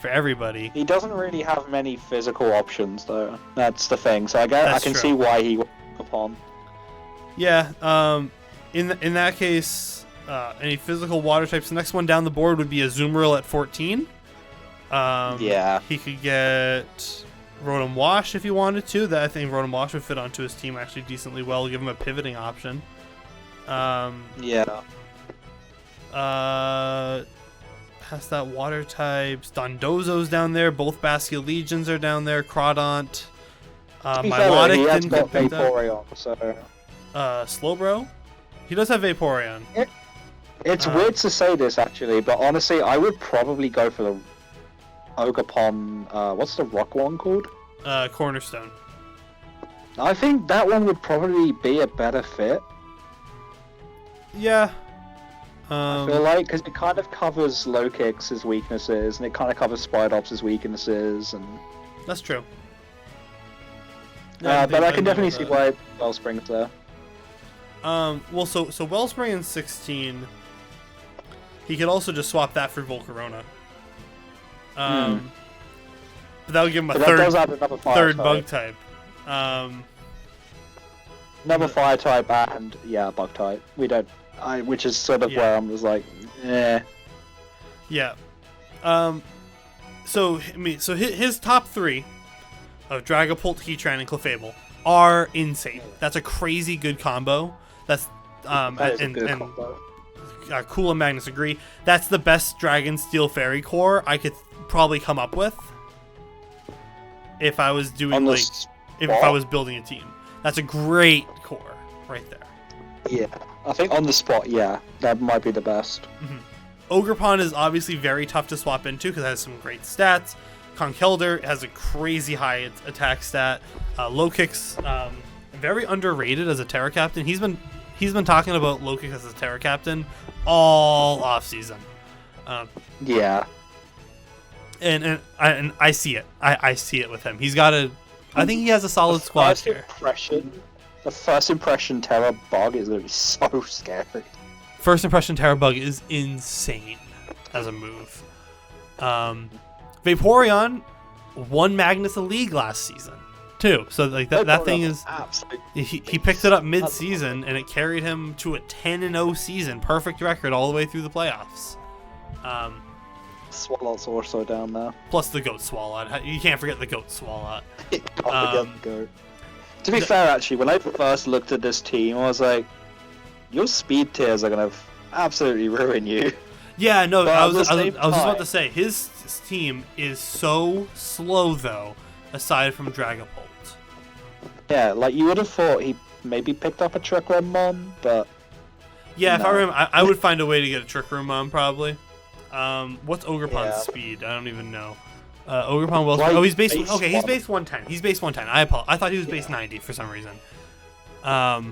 Speaker 1: for everybody.
Speaker 2: He doesn't really have many physical options, though. That's the thing. So I can see why he went Ogerpon.
Speaker 1: Yeah. In that case, any physical water types. The next one down the board would be a Azumarill at 14.
Speaker 2: Yeah.
Speaker 1: He could get Rotom Wash if he wanted to. I think Rotom Wash would fit onto his team actually decently well. Give him a pivoting option. Past that, water types. Dondozo's down there. Both Basculegions are down there. Crawdont. Milotic didn't get picked
Speaker 2: Vaporeon, so...
Speaker 1: Slowbro? He does have Vaporeon.
Speaker 2: It's weird to say this, actually, but honestly, I would probably go for the... Ogerpon, what's the rock one called?
Speaker 1: Cornerstone.
Speaker 2: I think that one would probably be a better fit.
Speaker 1: Yeah.
Speaker 2: I feel like, because it kind of covers low kicks' weaknesses, and it kind of covers Spidops' weaknesses, and...
Speaker 1: That's true.
Speaker 2: But I can definitely see why Wellspring's there.
Speaker 1: Well, so Wellspring in 16, he could also just swap that for Volcarona. But that would give him a third bug type.
Speaker 2: Another fire type and, yeah, bug type. Which is sort of where I'm just like, eh.
Speaker 1: Yeah. So his top 3 of Dragapult, Heatran, and Clefable are insane. That's a crazy good combo. That's combo. Coole and Magnus agree. That's the best Dragon Steel Fairy core I could probably come up with if I was doing if I was building a team. That's a great core right there.
Speaker 2: Yeah, I think on the spot, yeah, that might be the best.
Speaker 1: Mm-hmm. Ogerpon is obviously very tough to swap into because it has some great stats. Conkeldurr has a crazy high attack stat. Low Kicks, very underrated as a Terra Captain. He's been talking about Low Kick as a Terra Captain all off season.
Speaker 2: Yeah,
Speaker 1: and I see it. I see it with him. He's got a. I think he has a solid squad here.
Speaker 2: The first impression Terra Bug is going to be so scary.
Speaker 1: First impression Terra Bug is insane as a move. Vaporeon won Magnus League last season too, so like that thing is he picked it up mid-season and it carried him to a 10-0 season, perfect record all the way through the playoffs.
Speaker 2: Swalot's also down there.
Speaker 1: Plus the Goat Swalot. You can't forget the Goat Swalot.
Speaker 2: To be fair, actually, when I first looked at this team, I was like, your speed tiers are going to absolutely ruin you.
Speaker 1: Yeah, no, I was just about to say, his team is so slow, though, aside from Dragapult.
Speaker 2: Yeah, like, you would have thought he maybe picked up a Trick Room Mom, but...
Speaker 1: Yeah,
Speaker 2: no.
Speaker 1: if I remember, I would find a way to get a Trick Room Mom, probably. What's Ogerpon's speed? I don't even know. Ogerpon Wells.
Speaker 2: Like
Speaker 1: he's base. Okay, he's base 110. He's base 110. I thought he was base 90 for some reason. Yeah,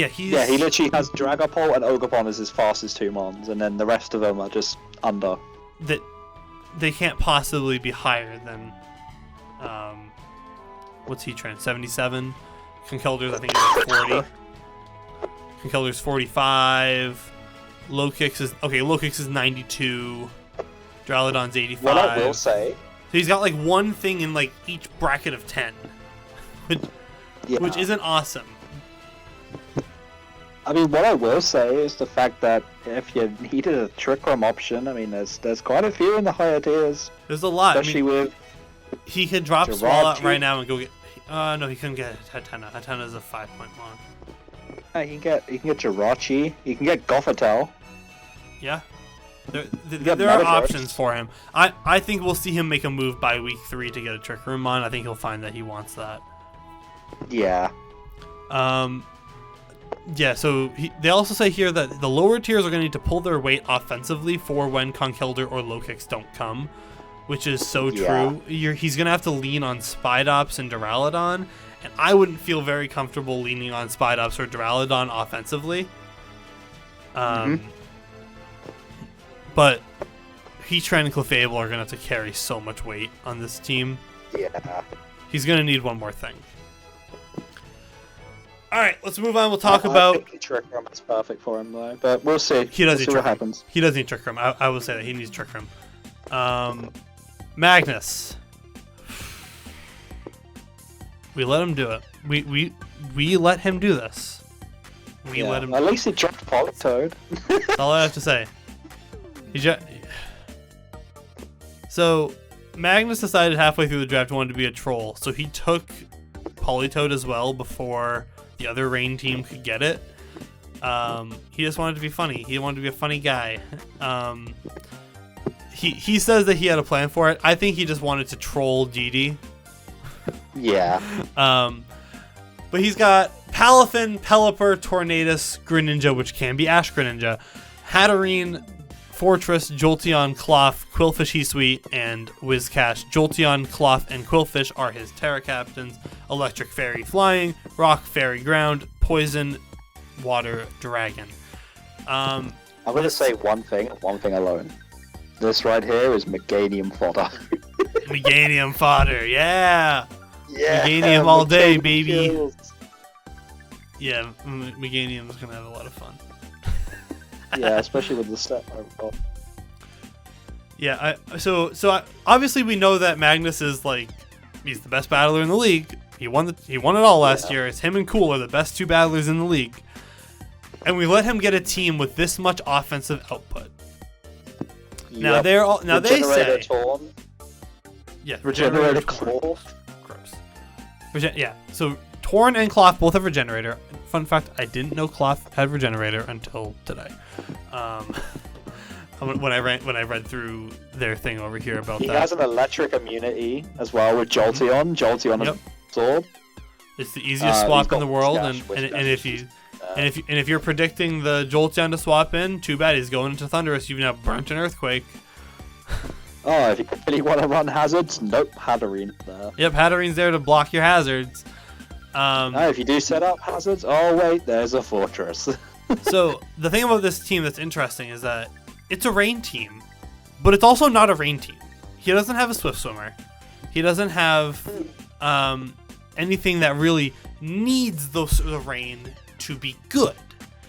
Speaker 1: he
Speaker 2: literally has Dragapult and Ogerpon as his fastest 2 mons, and then the rest of them are just under.
Speaker 1: That they can't possibly be higher than what's Heatran? 77. Conkeldurr's I think is like 40. Conkeldurr's 45. Low Kicks is 92. Dralodon's 85.
Speaker 2: What I will say...
Speaker 1: So he's got like one thing in like each bracket of 10. Which isn't awesome.
Speaker 2: I mean, what I will say is the fact that if you needed a Trick Room option, I mean, there's quite a few in the higher tiers.
Speaker 1: There's a lot.
Speaker 2: Especially with...
Speaker 1: He could drop Swalot right now and go get... no, he couldn't get Hatena. Hatena is a 5-point mon.
Speaker 2: He can get Jirachi. He can get Gothitelle.
Speaker 1: Yeah. There are options for him. I think we'll see him make a move by week 3 to get a Trick Room on. I think he'll find that he wants that.
Speaker 2: Yeah.
Speaker 1: Yeah, so they also say here that the lower tiers are going to need to pull their weight offensively for when Conkeldurr or Low Kicks don't come, which is so true. He's going to have to lean on Spidops and Duraludon, and I wouldn't feel very comfortable leaning on Spidops or Duraludon offensively. But Heatran and Clefable are going to have to carry so much weight on this team.
Speaker 2: Yeah.
Speaker 1: He's going to need one more thing. All right, let's move on. We'll talk about...
Speaker 2: I think Trick Room is perfect for him, though. But we'll see.
Speaker 1: He does
Speaker 2: see what happens.
Speaker 1: He does need Trick Room. I will say that. He needs Trick Room. Magnus. We let him do it. We let him do this. Let him.
Speaker 2: At least he dropped Politoed.
Speaker 1: That's all I have to say. So, Magnus decided halfway through the draft he wanted to be a troll, so he took Politoed as well before the other rain team could get it. He just wanted to be funny. He wanted to be a funny guy. He says that he had a plan for it. I think he just wanted to troll Didi.
Speaker 2: Yeah.
Speaker 1: But he's got Palafin, Pelipper, Tornadus, Greninja, which can be Ash Greninja, Hatterene, Fortress, Jolteon, Cloth, Quillfish, Heatsuite, and Whiscash. Jolteon, Cloth, and Quillfish are his Terra captains. Electric Fairy Flying, Rock Fairy Ground, Poison, Water, Dragon.
Speaker 2: I'm going to say one thing alone. This right here is Meganium fodder.
Speaker 1: Meganium fodder, yeah!
Speaker 2: Yeah,
Speaker 1: Meganium all day,
Speaker 2: Meganium
Speaker 1: baby.
Speaker 2: kills.
Speaker 1: Yeah, Meganium's going to have a lot of fun.
Speaker 2: Yeah, especially with the step overall.
Speaker 1: Yeah, obviously we know that Magnus is like, he's the best battler in the league. He won it all last year. It's him and Coole are the best two battlers in the league. And we let him get a team with this much offensive output. Now
Speaker 2: Yep.
Speaker 1: they're all they say
Speaker 2: Torn,
Speaker 1: yeah,
Speaker 2: Regenerator
Speaker 1: Torn.
Speaker 2: Cloth.
Speaker 1: Gross. Yeah. So Torn and Cloth both have Regenerator. Fun fact, I didn't know Cloth had Regenerator until today. When I read through their thing over here about
Speaker 2: He
Speaker 1: that.
Speaker 2: has an electric immunity as well with Jolteon. Jolteon
Speaker 1: Yep.
Speaker 2: is absorb.
Speaker 1: It's the easiest
Speaker 2: He's
Speaker 1: swap
Speaker 2: got
Speaker 1: in the world,
Speaker 2: Whiscash,
Speaker 1: and if you're predicting the Jolteon to swap in, too bad he's going into Thunderous. You've now burnt an Earthquake.
Speaker 2: Oh, if you really want to run hazards, nope, Hatterene there.
Speaker 1: Yep, Hatterene's there to block your hazards.
Speaker 2: No, if you do set up hazards, oh wait, there's a fortress.
Speaker 1: So the thing about this team that's interesting is that it's a rain team, but it's also not a rain team. He doesn't have a Swift Swimmer. He doesn't have anything that really needs the rain to be good.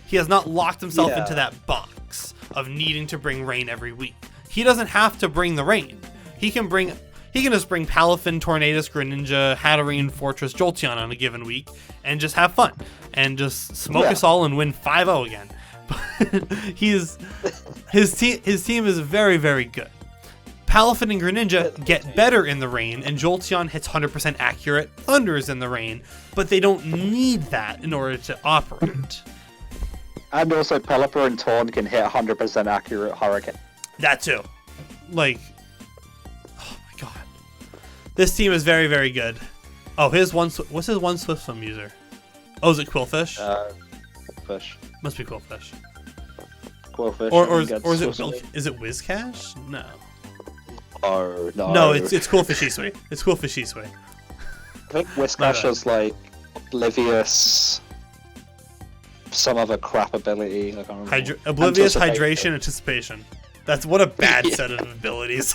Speaker 1: He has not locked himself into that box of needing to bring rain every week. He doesn't have to bring the rain. He can just bring Palafin, Tornadus, Greninja, Hatterene, Fortress, Jolteon on a given week and just have fun and just smoke us all and win 5-0 again. But his team is very, very good. Palafin and Greninja get better in the rain, and Jolteon hits 100% accurate thunders in the rain, but they don't need that in order to operate.
Speaker 2: And also, Pelipper and Torn can hit 100% accurate Hurricane.
Speaker 1: That too. Like, oh my god. This team is very, very good. Oh, what's his one Swift Swim user? Oh, is it Quillfish?
Speaker 2: Fish.
Speaker 1: Must be Quillfish.
Speaker 2: Quillfish.
Speaker 1: Or is it Whiscash? No.
Speaker 2: Oh, no.
Speaker 1: No, it's Quillfish Heatsuite. It's Quillfish Heatsuite.
Speaker 2: I think Whiscash is like Oblivious, some other crap ability. I can't remember.
Speaker 1: Oblivious, Hydration, Anticipation. That's what a bad set of abilities.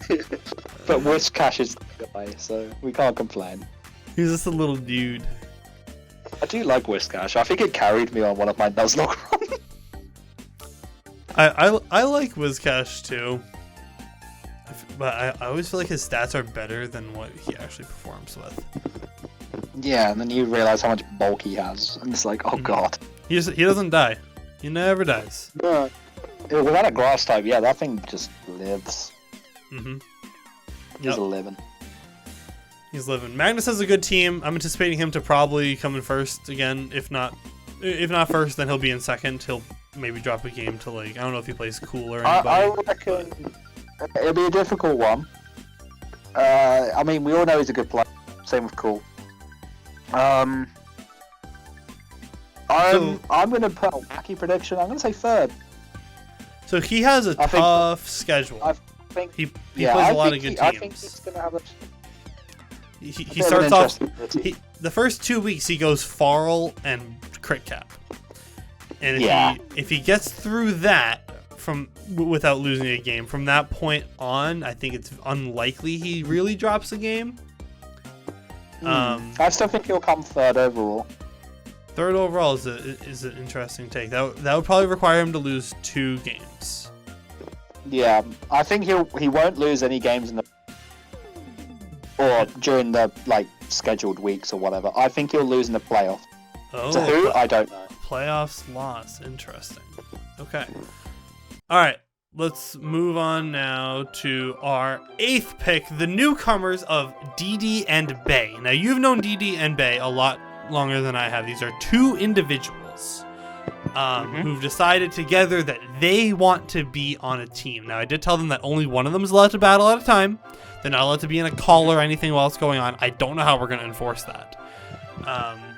Speaker 2: But Whiscash is the guy, so we can't complain.
Speaker 1: He's just a little dude.
Speaker 2: I do like Whiscash. I think it carried me on one of my Nuzlocke runs.
Speaker 1: I like Whiscash too. But I always feel like his stats are better than what he actually performs with.
Speaker 2: Yeah, and then you realize how much bulk he has, and it's like, oh god.
Speaker 1: He doesn't die. He never dies.
Speaker 2: Yeah. Without a grass type, yeah, that thing just lives.
Speaker 1: Mm-hmm.
Speaker 2: He's living.
Speaker 1: He's living. Magnus has a good team. I'm anticipating him to probably come in first again. If not first, then he'll be in second. He'll maybe drop a game to like, I don't know if he plays Coole or anybody.
Speaker 2: I reckon it'll be a difficult one. I mean, we all know he's a good player. Same with Coole. I'm gonna put a wacky prediction. I'm gonna say third.
Speaker 1: So he has a tough schedule.
Speaker 2: I think
Speaker 1: he plays a lot of good teams.
Speaker 2: I think he's gonna have a.
Speaker 1: He starts off. The first 2 weeks he goes Farl and Critcap, and if he gets through that without losing a game, from that point on, I think it's unlikely he really drops a game.
Speaker 2: I still think he'll come third overall.
Speaker 1: Third overall is an interesting take. That would probably require him to lose 2 games.
Speaker 2: Yeah, I think he won't lose any games during the scheduled weeks or whatever. I think he'll lose in the playoff.
Speaker 1: Oh,
Speaker 2: to who? I don't know.
Speaker 1: Playoffs loss. Interesting. Okay. All right. Let's move on now to our 8th pick, the newcomers of DD and Bay. Now, you've known DD and Bay a lot longer than I have. These are 2 individuals who've decided together that they want to be on a team. Now, I did tell them that only one of them is allowed to battle at a time. They're not allowed to be in a call or anything while it's going on. I don't know how we're going to enforce that.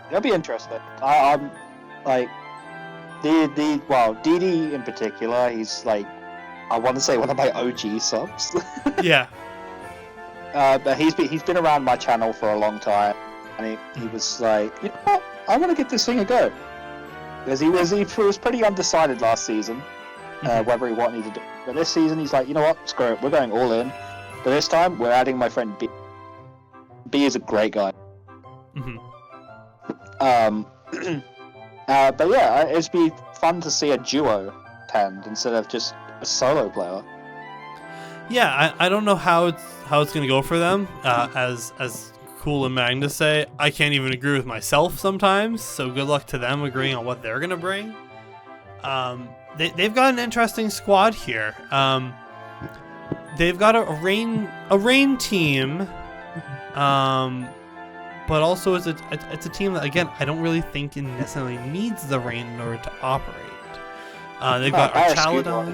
Speaker 2: It'll be interesting. I'm like DD in particular. He's I want to say one of my OG subs.
Speaker 1: Yeah.
Speaker 2: But he's been around my channel for a long time, and he was like, you know what, I want to give this thing a go, because he was pretty undecided last season whether he wanted to do it. But this season he's like, you know what, screw it, we're going all in. But this time we're adding my friend B. B is a great guy. But yeah, it'd be fun to see a duo tend instead of just a solo player.
Speaker 1: Yeah, I don't know how it's gonna go for them. As Coole and Magnus say, I can't even agree with myself sometimes. So good luck to them agreeing on what they're gonna bring. They've got an interesting squad here. They've got a rain team, but also it's a team that, again, I don't really think it necessarily needs the rain in order to operate. They've got Archaladon.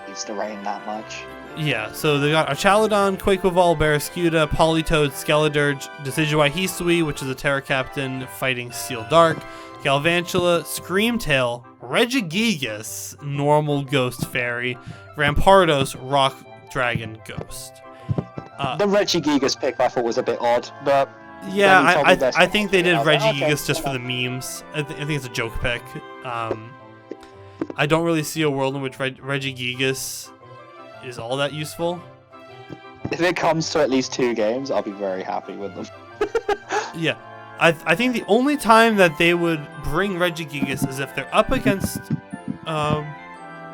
Speaker 2: Needs the rain that much.
Speaker 1: Yeah, so they got Archaladon, Quaquaval, Barraskewda, Politoed, Skeledirge, Decidueye Hisui, which is a Terra Captain fighting Steel Dark, Galvantula, Screamtail, Regigigas, Normal Ghost Fairy, Rampardos, Rock Dragon Ghost.
Speaker 2: The Regigigas pick I thought was a bit odd, but
Speaker 1: yeah, I think they did Regigigas just for the memes. I think it's a joke pick. I don't really see a world in which Regigigas is all that useful.
Speaker 2: If it comes to at least 2 games, I'll be very happy with them.
Speaker 1: Yeah. I think the only time that they would bring Regigigas is if they're up against a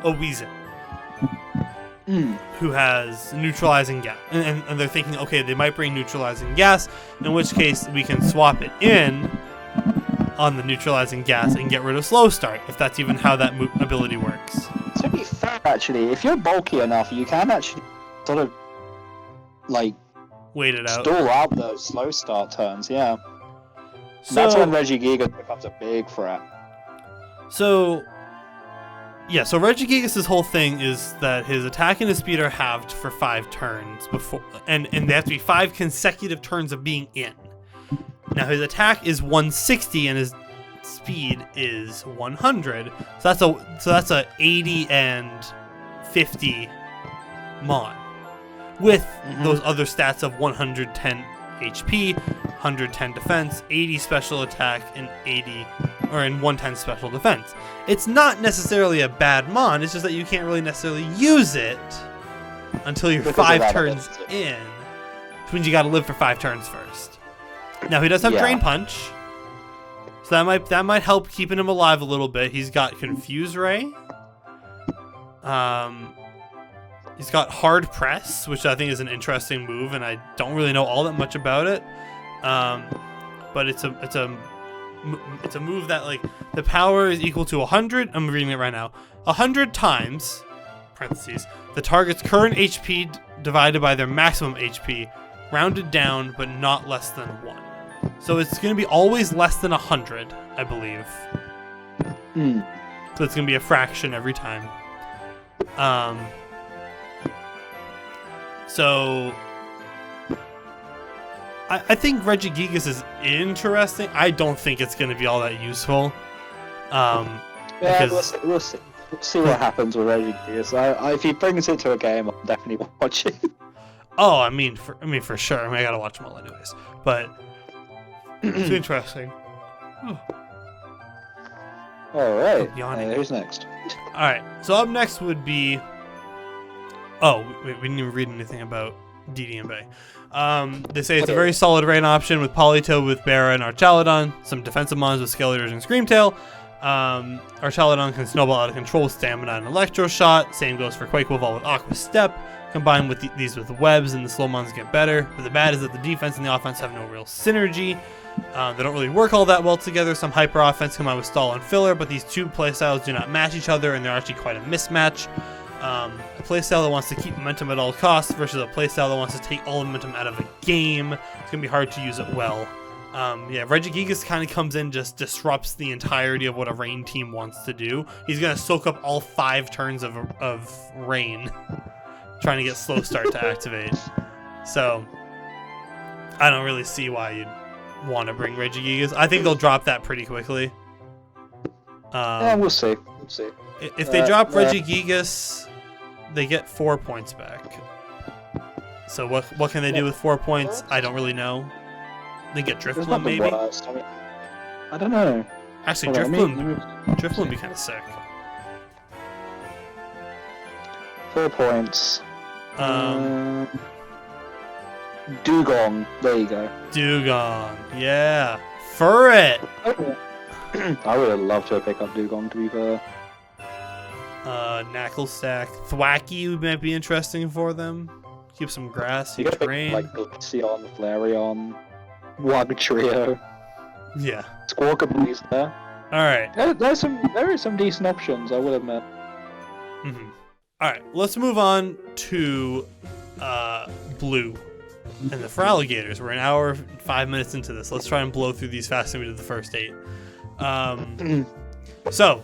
Speaker 1: Weezing, who has neutralizing gas. And they're thinking, okay, they might bring neutralizing gas, in which case we can swap it in on the neutralizing gas and get rid of slow start, if that's even how that ability works.
Speaker 2: To be fair, actually, if you're bulky enough, you can actually sort of, like,
Speaker 1: wait it out.
Speaker 2: Stall out those slow start turns, yeah.
Speaker 1: So,
Speaker 2: that's when Regigigas becomes a big threat.
Speaker 1: So Regigigas' whole thing is that his attack and his speed are halved for 5 turns before, and they have to be 5 consecutive turns of being in. Now his attack is 160 and his speed is 100. So that's a 80 and 50 mon, with those other stats of 110 HP, 110 defense, 80 special attack, and 110 special defense. It's not necessarily a bad mon, it's just that you can't really necessarily use it until you're 5 turns in, which means you gotta live for 5 turns first. Now he does have Drain Punch, so that might help keeping him alive a little bit. He's got Confuse Ray. He's got Hard Press, which I think is an interesting move, and I don't really know all that much about it. But it's a move that, like, the power is equal to 100. I'm reading it right now. 100 times (parentheses) the target's current HP divided by their maximum HP, rounded down, but not less than 1. So it's going to be always less than 100, I believe. So it's going to be a fraction every time. So I think Regigigas is interesting. I don't think it's going to be all that useful.
Speaker 2: We'll see. We'll see what happens with Regigigas. If he brings it to a game, I'll definitely watch it.
Speaker 1: Oh, I mean for sure. I gotta watch them all anyways. But it's interesting.
Speaker 2: All right.
Speaker 1: Yawning.
Speaker 2: Who's next?
Speaker 1: All right. So up next would be. Oh, we didn't even read anything about DD and Bay. They say it's a very solid rain option with Politoed, with Barra and Archaladon. Some defensive mons with Skeledirge and Screamtail. Archaladon can snowball out of control, Stamina, and Electro Shot. Same goes for Quaquaval with Aqua Step. Combined with these with webs, and the slow mons get better. But the bad is that the defense and the offense have no real synergy. They don't really work all that well together. Some hyper offense come out with Stall and Filler, but these two playstyles do not match each other, and they're actually quite a mismatch. A playstyle that wants to keep momentum at all costs versus a playstyle that wants to take all the momentum out of a game. It's going to be hard to use it well. Regigigas kind of comes in, just disrupts the entirety of what a rain team wants to do. He's going to soak up all 5 turns of rain, trying to get slow start to activate. So I don't really see why you'd want to bring Regigigas. I think they'll drop that pretty quickly.
Speaker 2: Yeah, we'll see.
Speaker 1: If they drop Regigigas, they get 4 points back. So what can they do with 4 points? I don't really know. They get Driftbloom maybe.
Speaker 2: I don't know.
Speaker 1: Actually, Driftbloom would be kind of sick.
Speaker 2: 4 points. Dugong. There you go.
Speaker 1: Dugong. Yeah. Furret.
Speaker 2: I would have loved to pick up Dugong, to be fair.
Speaker 1: Knucklestack. Thwacky might be interesting for them. Keep some grassy terrain.
Speaker 2: Like Glaceon, Flareon, Wugtrio.
Speaker 1: Yeah.
Speaker 2: Squawkaboos there.
Speaker 1: Alright.
Speaker 2: There are some decent options, I will admit.
Speaker 1: Alright, let's move on to Blue and the Feraligatrs. We're an hour and 5 minutes into this. Let's try and blow through these faster than we did the first 8. So,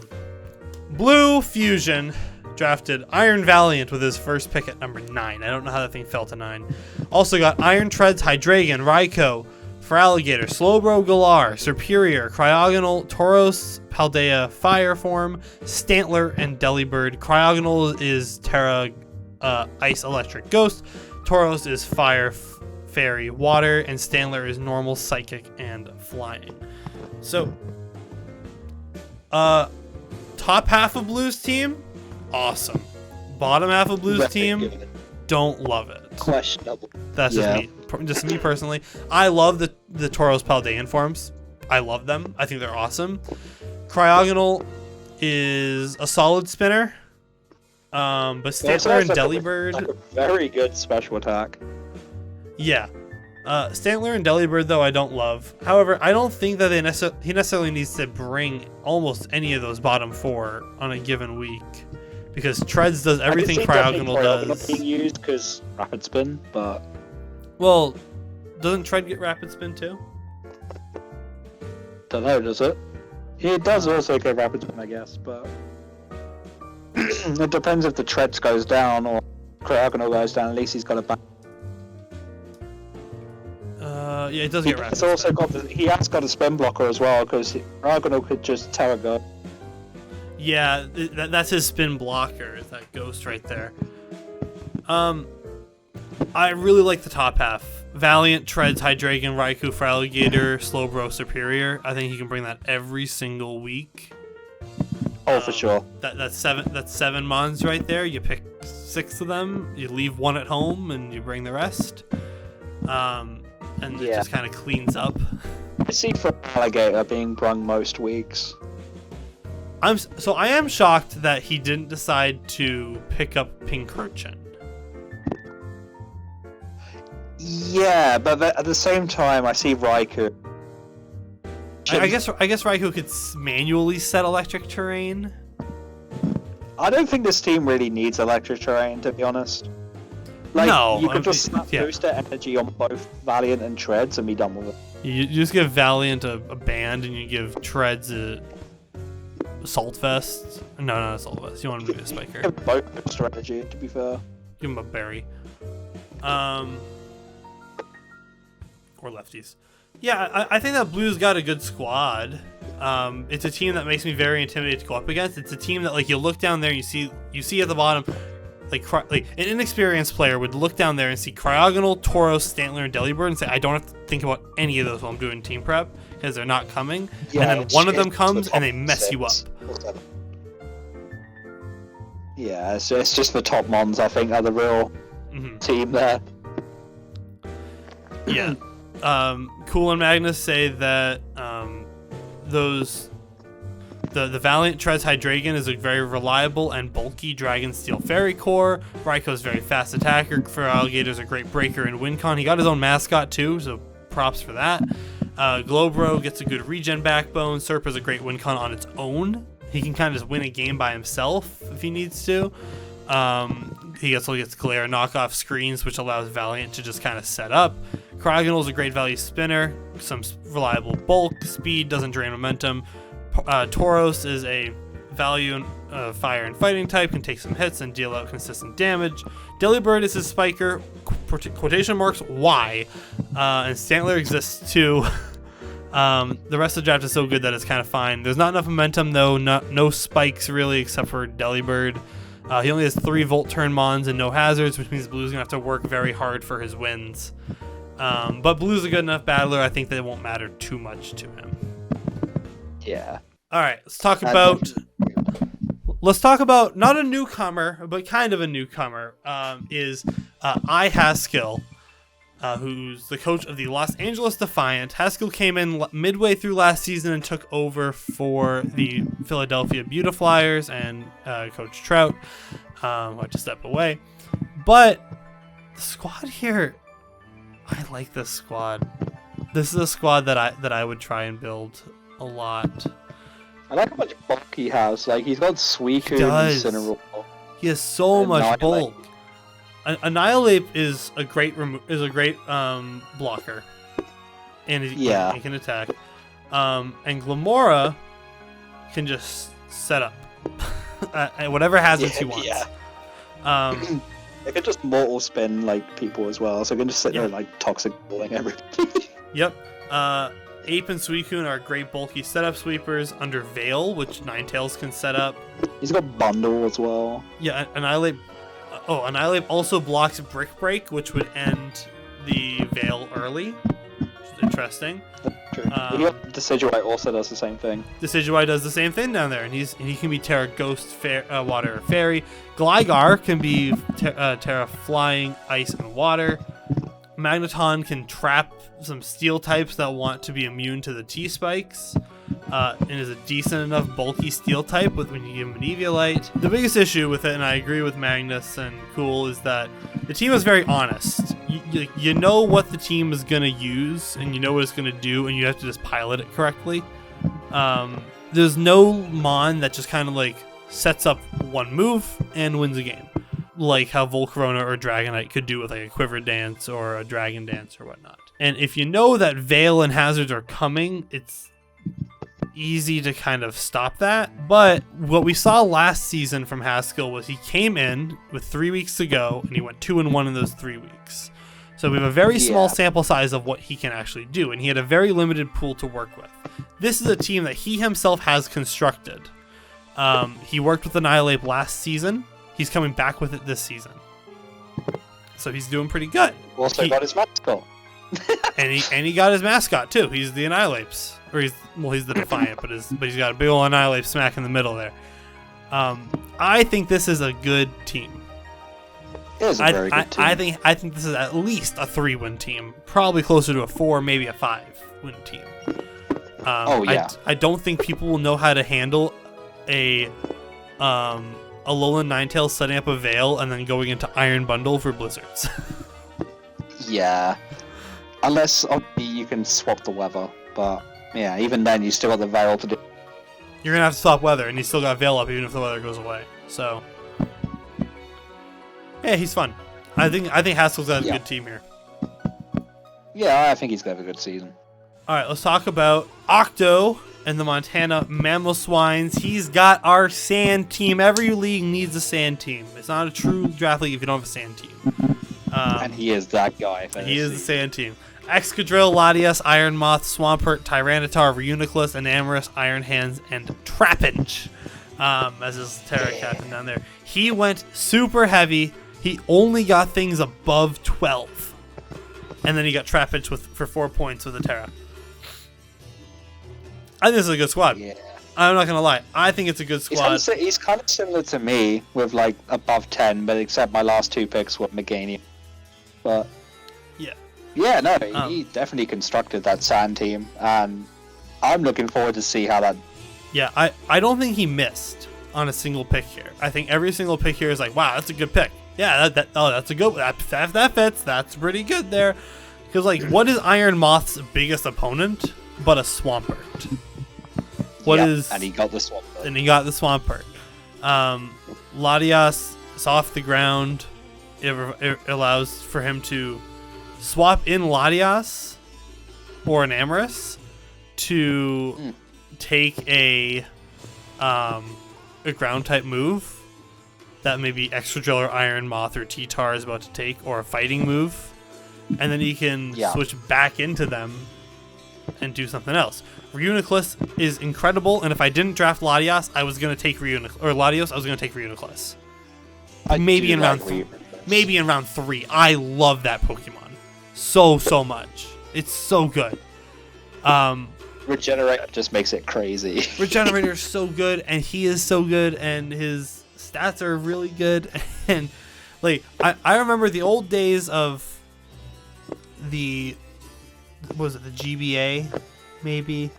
Speaker 1: Blue Fusion drafted Iron Valiant with his first pick at number 9. I don't know how that thing fell to 9. Also got Iron Treads, Hydreigon, Raikou, Feraligatr, Slowbro, Galar, Superior, Cryogonal, Tauros, Paldea, Fireform, Stantler, and Delibird. Cryogonal is Terra, Ice, Electric, Ghost. Tauros is Fire, Fairy, Water, and Stantler is Normal, Psychic, and Flying. So, top half of Blue's team, awesome. Bottom half of Blue's team, don't love it.
Speaker 2: Questionable.
Speaker 1: That's just me personally. I love the Tauros Paldean forms. I love them. I think they're awesome. Cryogonal is a solid spinner. But Stantler and Delibird,
Speaker 2: like a very good special attack.
Speaker 1: Yeah. Stantler and Delibird, though, I don't love. However, I don't think that he necessarily needs to bring almost any of those bottom 4 on a given week. Because Treads does everything Cryogonal does.
Speaker 2: Being used because Rapid Spin, but...
Speaker 1: Well, doesn't Tread get Rapid Spin too?
Speaker 2: Don't know, does it? It does also get Rapid Spin, I guess, but... it depends if the Treads goes down or Cryogonal goes down. At least he's got a back.
Speaker 1: Yeah, it does get Rapid
Speaker 2: Spin. Also he has got a spin blocker as well, because Cryogonal could just Terra Go.
Speaker 1: Yeah, that's his spin blocker, that ghost right there. I really like the top half. Valiant, Treads, Hydreigon, Raikou, Feraligatr, Slowbro, Superior. I think he can bring that every single week.
Speaker 2: Oh, for sure.
Speaker 1: That's 7 mons right there. You pick 6 of them, you leave 1 at home, and you bring the rest. And it just kind of cleans up.
Speaker 2: I see Feraligatr being brung most weeks.
Speaker 1: I am shocked that he didn't decide to pick up Pincurchin.
Speaker 2: Yeah, but at the same time, I see Raikou.
Speaker 1: I guess Raikou could manually set electric terrain.
Speaker 2: I don't think this team really needs electric terrain, to be honest. Like,
Speaker 1: no,
Speaker 2: you could just snap booster energy on both Valiant and Treads and be done with it.
Speaker 1: You just give Valiant a band and you give Treads a Assault Vest. No, not Assault Vest. You want him to be a Spiker.
Speaker 2: Give both booster energy, to be fair.
Speaker 1: Give him a berry. Or lefties. Yeah, I think that Blue's got a good squad. It's a team that makes me very intimidated to go up against. It's a team that, like, you look down there and you see at the bottom, like an inexperienced player would look down there and see Cryogonal, Tauros, Stantler, and Delibird and say, I don't have to think about any of those while I'm doing team prep because they're not coming. Yeah, and then one of them comes and they mess you up.
Speaker 2: Yeah, it's just the top mons, I think, are the real team there.
Speaker 1: Yeah. Coole and Magnus say that the Valiant Treads Hydreigon is a very reliable and bulky Dragon Steel Fairy Core. Raikou's very fast attacker. Feraligatr's a great breaker and Wincon. He got his own mascot too, so props for that. Glowbro gets a good regen backbone. Serpa's a great Wincon on its own. He can kind of just win a game by himself if he needs to. He also gets Galera knockoff screens, which allows Valiant to just kind of set up. Cryogonal is a great value spinner, some reliable bulk, speed, doesn't drain momentum. Tauros is a value fire and fighting type, can take some hits and deal out consistent damage. Delibird is his spiker, quotation marks, why? And Stantler exists too. The rest of the draft is so good that it's kind of fine. There's not enough momentum though, no spikes really except for Delibird. He only has 3 Volt Turn Mons and no hazards, which means Blue's going to have to work very hard for his wins. But Blue's a good enough battler. I think that it won't matter too much to him.
Speaker 2: Yeah.
Speaker 1: All right, let's talk about not a newcomer, but kind of a newcomer. Is Haskell, who's the coach of the Los Angeles Defiant. Haskell came in midway through last season and took over for the Philadelphia Beautiflyers and Coach Trout. Had to step away, but the squad here, I like this squad. This is a squad that I would try and build a lot.
Speaker 2: I like how much bulk he has. Like, he's got Suicunes in a row.
Speaker 1: He has so much bulk. Annihilate is a great blocker, and he can attack. And Glamora can just set up whatever hazards he wants.
Speaker 2: Yeah. They can just mortal spin like people as well, so they can just sit there like toxic bullying everybody.
Speaker 1: Yep. Ape and Suicune are great bulky setup sweepers under Veil, which Ninetales can set up.
Speaker 2: He's got Bundle as well.
Speaker 1: Yeah, Annihilate. Annihilate also blocks Brick Break, which would end the Veil early, which is interesting.
Speaker 2: True. Decidueye also does the same thing.
Speaker 1: Decidueye does the same thing down there, and he can be Terra Ghost, Water, Fairy. Gligar can be Terra Flying, Ice, and Water. Magneton can trap some steel types that want to be immune to the T-Spikes, and is a decent enough bulky steel type when you give him an Eviolite. The biggest issue with it, and I agree with Magnus and Coole, is that the team is very honest. You know what the team is going to use, and you know what it's going to do, and you have to just pilot it correctly. There's no Mon that just kind of like sets up one move and wins a game, like how Volcarona or Dragonite could do with like a Quiver Dance or a Dragon Dance or whatnot. And if you know that Veil and Hazards are coming, it's easy to kind of stop that. But what we saw last season from Haskell was he came in with 3 weeks to go, and he went 2-1 in those 3 weeks. So we have a very small sample size of what he can actually do, and he had a very limited pool to work with. This is a team that he himself has constructed. He worked with Annihilate last season. He's coming back with it this season. So he's doing pretty good.
Speaker 2: Also got his mascot.
Speaker 1: and he got his mascot too. He's the Annihilapes. Or he's the Defiant, but he's got a big old Annihilape smack in the middle there. I think this is a good team.
Speaker 2: It is a very good team.
Speaker 1: I think this is at least a 3-win team. Probably closer to a 4, maybe a 5-win team. I don't think people will know how to handle a Alolan Ninetales setting up a Veil and then going into Iron Bundle for Blizzards.
Speaker 2: Yeah. Unless you can swap the weather, but yeah, even then you still got the Veil to do.
Speaker 1: You're gonna have to swap weather, and you still got Veil up even if the weather goes away. So yeah, he's fun. I think Haskell's got a good team here.
Speaker 2: Yeah, I think he's gonna have a good season.
Speaker 1: All right, let's talk about Octo and the Montana Mamoswines. He's got our sand team. Every league needs a sand team. It's not a true draft league if you don't have a sand team.
Speaker 2: And he is that guy.
Speaker 1: He is the sand team. Excadrill, Latias, Iron Moth, Swampert, Tyranitar, Reuniclus, Enamorus, Iron Hands, and Trapinch as his Terra captain down there. He went super heavy. He only got things above 12. And then he got Trapinch for 4 points with a Terra. I think this is a good squad. Yeah. I'm not going to lie. I think it's a good squad.
Speaker 2: He's kind of similar to me with like above 10, but except my last 2 picks were Meganium. But yeah, no, he definitely constructed that sand team, and I'm looking forward to see how that.
Speaker 1: Yeah, I don't think he missed on a single pick here. I think every single pick here is like, wow, that's a good pick. Yeah, that's a good. That fits. That's pretty good there. Because like, what is Iron Moth's biggest opponent but a Swampert?
Speaker 2: And he got the Swampert.
Speaker 1: Latias is off the ground. It allows for him to swap in Latias or an Enamorus to take a ground type move that maybe Excadrill or Iron Moth or T-Tar is about to take, or a fighting move, and then he can switch back into them and do something else. Reuniclus is incredible, and if I didn't draft Latias, I was going to take Latios, I was going to take Reuniclus. maybe in round maybe in round 3. I love that Pokemon so much. It's so good.
Speaker 2: Regenerator just makes it crazy.
Speaker 1: Regenerator is so good, and he is so good, and his stats are really good. And like I remember the old days of the GBA, maybe,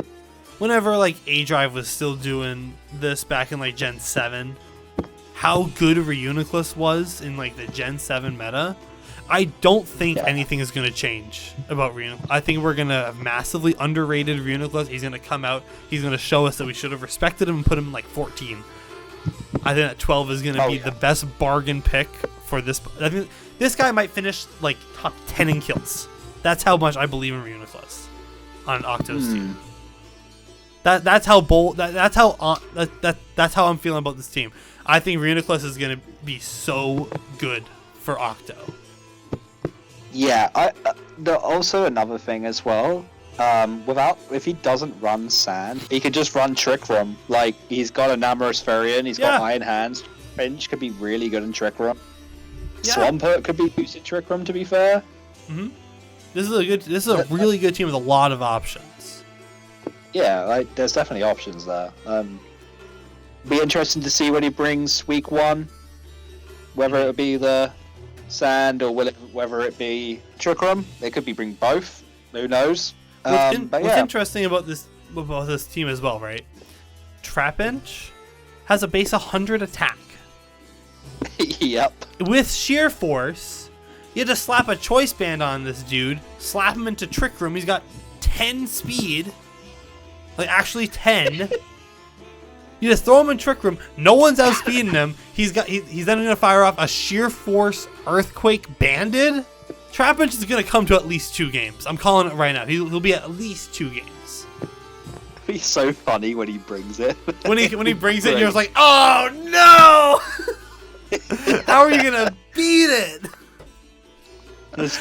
Speaker 1: whenever like A-Drive was still doing this back in like Gen 7. How good Reuniclus was in like the Gen 7 meta. I don't think anything is going to change about Reuniclus. I think we're going to have massively underrated Reuniclus. He's going to come out. He's going to show us that we should have respected him and put him in like 14. I think that 12 is going to be the best bargain pick for this. I think this guy might finish like top 10 in kills. That's how much I believe in Reuniclus on Octo's team. That's how bold. That's how I'm feeling about this team. I think Reuniclus is going to be so good for Octo.
Speaker 2: Yeah, also another thing as well. If he doesn't run Sand, he could just run Trick Room. Like, he's got a Namorous he's got Iron Hands. Finch could be really good in Trick Room. Swampert could be used in Trick Room, to be fair.
Speaker 1: This is a really good team with a lot of options.
Speaker 2: Yeah, like there's definitely options there. Be interesting to see what he brings week 1. Whether it be the Sand or whether it be Trick Room. They could be bring both. Who knows?
Speaker 1: What's interesting about this team as well, right? Trapinch has a base 100 attack.
Speaker 2: Yep.
Speaker 1: With Sheer Force, you had to slap a Choice Band on this dude, slap him into Trick Room. He's got 10 speed. Like, actually 10. You just throw him in Trick Room. No one's outspeeding him. He's then going to fire off a Sheer Force Earthquake Banded. Trapinch is going to come to at least 2 games. I'm calling it right now. He'll be at least 2 games.
Speaker 2: It'd be so funny when he brings it.
Speaker 1: When he brings it, you're just like, oh no! How are you going to beat it?
Speaker 2: Just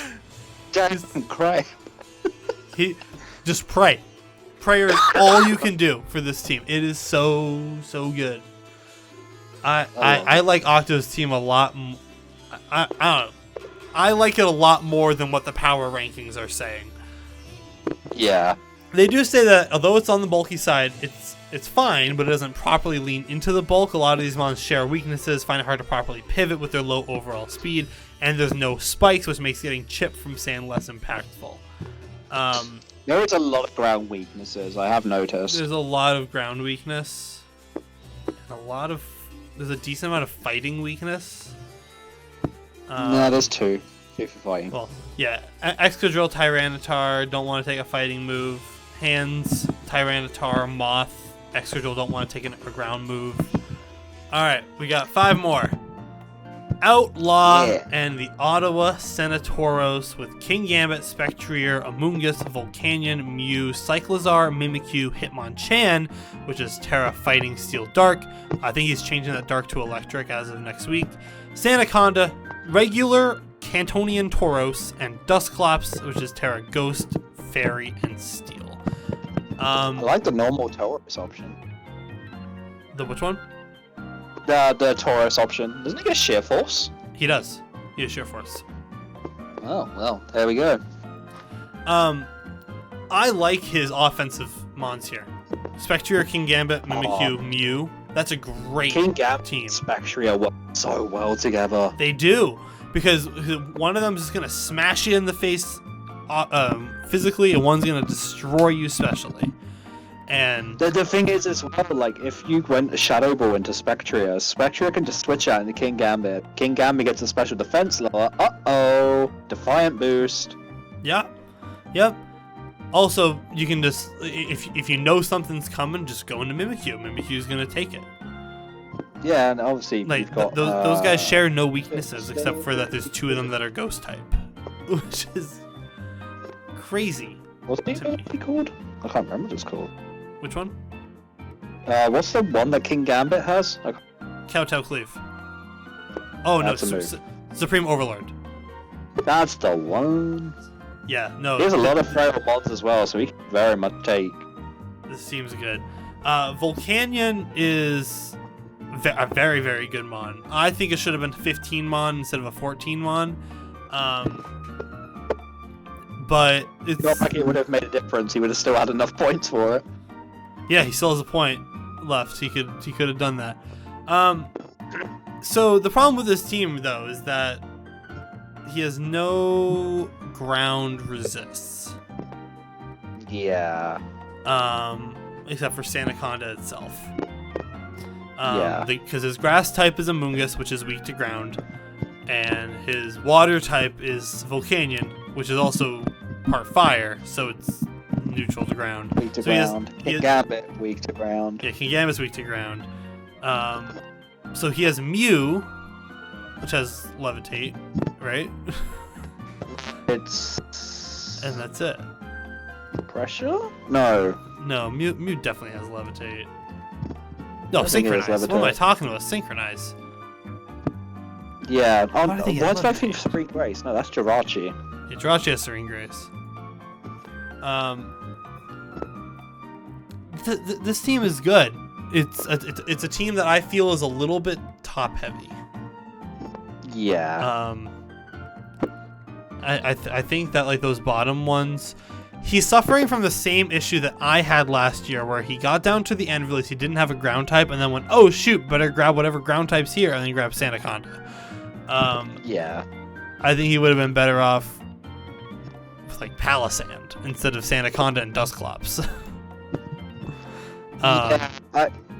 Speaker 2: cry.
Speaker 1: Just pray. Prayer is all you can do for this team. It is so good. I like Octo's team a lot. I don't know. I like it a lot more than what the power rankings are saying.
Speaker 2: Yeah.
Speaker 1: They do say that although it's on the bulky side, it's fine, but it doesn't properly lean into the bulk. A lot of these mons share weaknesses, find it hard to properly pivot with their low overall speed, and there's no spikes, which makes getting chipped from sand less impactful.
Speaker 2: There is a lot of ground weaknesses, I have noticed.
Speaker 1: There's a lot of ground weakness. And there's a decent amount of fighting weakness.
Speaker 2: No, there's 2. 2 for fighting.
Speaker 1: Well, yeah. Excadrill, Tyranitar don't want to take a fighting move. Hands, Tyranitar, Moth, Excadrill don't want to take a ground move. Alright, we got 5 more. Outlaw and the Ottawa Senatauros with Kingambit, Spectrier, Amoonguss, Volcanion, Mew, Cyclizar, Mimikyu, Hitmonchan, which is Terra Fighting Steel Dark. I think he's changing that Dark to Electric as of next week. Sandaconda, regular Cantonian Tauros, and Dusclops, which is Terra Ghost, Fairy, and Steel.
Speaker 2: I like the normal Tauros option.
Speaker 1: The which one?
Speaker 2: The Tauros option. Doesn't he get Sheer Force?
Speaker 1: He does. He has Sheer Force.
Speaker 2: Oh, well, there we go.
Speaker 1: I like his offensive mons here. Spectrier, Kingambit, Mimikyu, Mew. That's a great
Speaker 2: Kingambit
Speaker 1: team.
Speaker 2: and Spectrier work so well together.
Speaker 1: They do. Because one of them is just going to smash you in the face physically, and one's going to destroy you specially. And
Speaker 2: the thing is as well, like, if you went a Shadow Ball into Spectrier, Spectrier can just switch out into Kingambit. Kingambit gets a special defense lower. Uh-oh. Defiant boost.
Speaker 1: Yep. Also, you can just, if you know something's coming, just go into Mimikyu. Mimikyu's going to take it.
Speaker 2: Yeah, and obviously
Speaker 1: like,
Speaker 2: you've got...
Speaker 1: those guys share no weaknesses, except for that there's 2 of them that are Ghost type. Which is crazy.
Speaker 2: What's he called? I can't remember what it's called.
Speaker 1: Which one?
Speaker 2: What's the one that Kingambit has?
Speaker 1: Kowtow Cleave. Oh, no, Supreme Overlord.
Speaker 2: That's the one.
Speaker 1: Yeah, no.
Speaker 2: He has a lot of frail mods as well, so he can very much take.
Speaker 1: This seems good. Volcanion is a very, very good Mon. I think it should have been 15 Mon instead of a 14 Mon. But it's
Speaker 2: not like it would have made a difference. He would have still had enough points for it.
Speaker 1: Yeah, he still has a point left. He could have done that. So the problem with this team though is that he has no ground resists.
Speaker 2: Yeah.
Speaker 1: Except for Sandaconda itself.
Speaker 2: Yeah.
Speaker 1: Because his grass type is Amoonguss, which is weak to ground, and his water type is Volcanion, which is also part fire, so it's neutral to ground.
Speaker 2: Weak to ground. Kingambit, weak to ground.
Speaker 1: Yeah, Kingambit's weak to ground. So he has Mew, which has Levitate, right? And that's it.
Speaker 2: Pressure? No.
Speaker 1: No, Mew definitely has Levitate. No, Synchronize. What am I talking about? Synchronize.
Speaker 2: Yeah. Why did I think Serene Grace? No, that's Jirachi.
Speaker 1: Yeah, Jirachi has Serene Grace. This team is good. It's a team that I feel is a little bit top heavy.
Speaker 2: Yeah.
Speaker 1: I think that like those bottom ones, he's suffering from the same issue that I had last year, where he got down to the end, realized he didn't have a ground type, and then went, oh shoot, better grab whatever ground type's here, and then grab Sandaconda.
Speaker 2: Yeah.
Speaker 1: I think he would have been better off with like Palisand instead of Sandaconda and Dusclops.
Speaker 2: Yeah.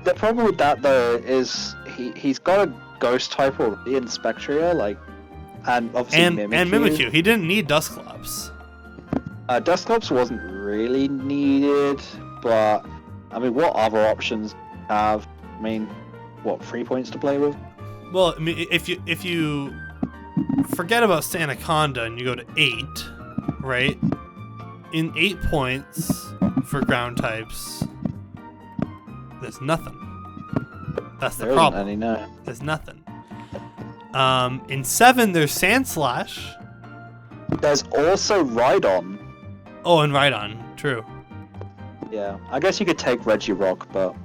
Speaker 2: The problem with that though is he's got a ghost type already in Spectria, like, and obviously Mimikyu.
Speaker 1: And Mimikyu. He didn't need Dusclops.
Speaker 2: Dusclops wasn't really needed, but I mean, what other options have? I mean, what, 3 points to play with?
Speaker 1: Well, I mean, if you forget about Sandaconda and you go to 8, right? In 8 points for ground types, there's nothing. That's the problem.
Speaker 2: Any, no.
Speaker 1: There's nothing. In 7, there's Sandslash.
Speaker 2: There's also Rhydon.
Speaker 1: Oh, and Rhydon. True.
Speaker 2: Yeah, I guess you could take Regirock, but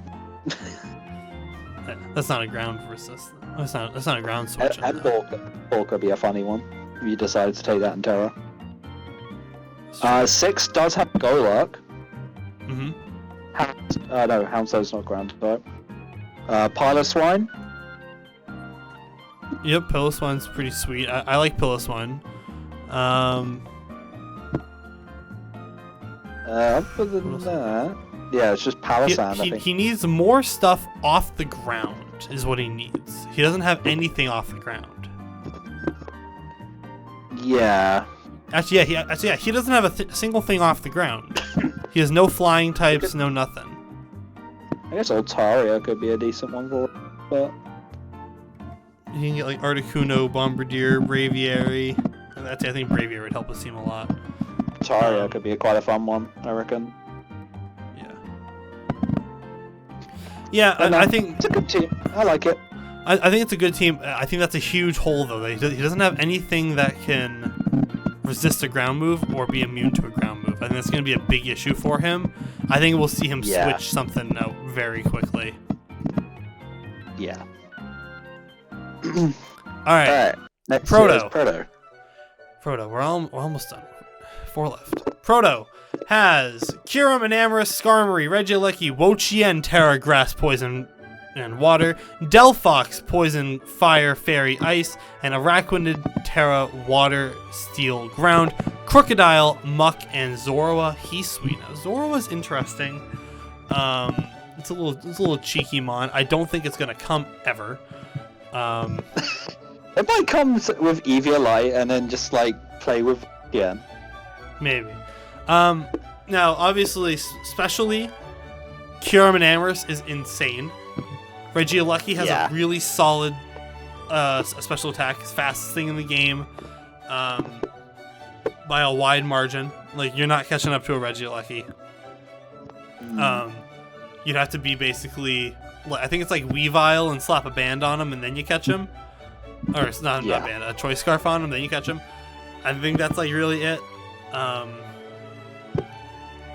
Speaker 1: that's not a ground resist. That's not a ground switch.
Speaker 2: And Bulk could be a funny one if you decide to take that in Terra. 6 does have Golurk.
Speaker 1: Mm-hmm.
Speaker 2: No, Houndstone's not ground type. Piloswine.
Speaker 1: Yep, Piloswine's pretty sweet. I like Piloswine.
Speaker 2: Other than that, yeah, it's just Palisand. I think
Speaker 1: he needs more stuff off the ground, is what he needs. He doesn't have anything off the ground.
Speaker 2: Yeah.
Speaker 1: Actually, yeah, he doesn't have a single thing off the ground. He has no flying types, no nothing.
Speaker 2: I guess Altaria could be a decent one for it, but
Speaker 1: you can get like Articuno, Bombardier, Braviary. And I think Braviary would help his team a lot.
Speaker 2: Altaria could be quite a fun one, I reckon.
Speaker 1: Yeah. Yeah, I think
Speaker 2: it's a good team. I like it.
Speaker 1: I think it's a good team. I think that's a huge hole, though. He doesn't have anything that can resist a ground move or be immune to a ground move. I think that's going to be a big issue for him. I think we'll see him switch something out very quickly.
Speaker 2: Yeah.
Speaker 1: All right.
Speaker 2: Next
Speaker 1: Proto. We're almost done. 4 left. Proto has Kyurem, Enamorus, Skarmory, Regieleki, Wo-Chien, Terra, Grass, Poison, and Water, Delphox, Poison, Fire, Fairy, Ice, and Araquanid, Terra, Water, Steel, Ground, Crocodile, Muck, and Zorua, Heat-Sweet. Now, Zorua's interesting. It's a little cheeky mon. I don't think it's gonna come ever.
Speaker 2: It might come with Eviolite and then just like play with again.
Speaker 1: Maybe. Now, obviously, specially, Kyurem and Enamorus is insane. Regieleki has a really solid special attack, it's fastest thing in the game, by a wide margin. Like, you're not catching up to a Regieleki. You'd have to be basically, I think it's like Weavile and slap a band on him and then you catch him. Or it's not a band, a Choice Scarf on him, then you catch him. I think that's like really it. Well,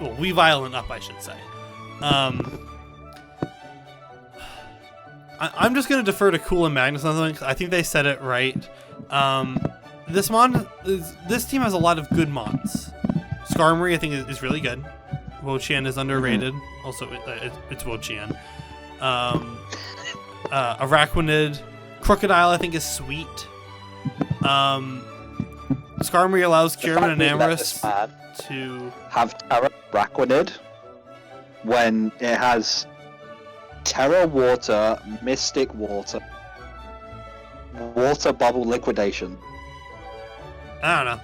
Speaker 1: Weavile and up, I should say. I'm just gonna defer to Coole and Magnus on something, 'cause I think they said it right. This team has a lot of good mons. Skarmory, I think, is really good. Wo-Chien is underrated. Also, it's Wo-Chien. Araquanid. Crocodile, I think, is sweet. Skarmory allows Kyurem and Enamorus to
Speaker 2: have Araquanid when it has Terra Water, Mystic Water, Water Bubble Liquidation.
Speaker 1: I don't know.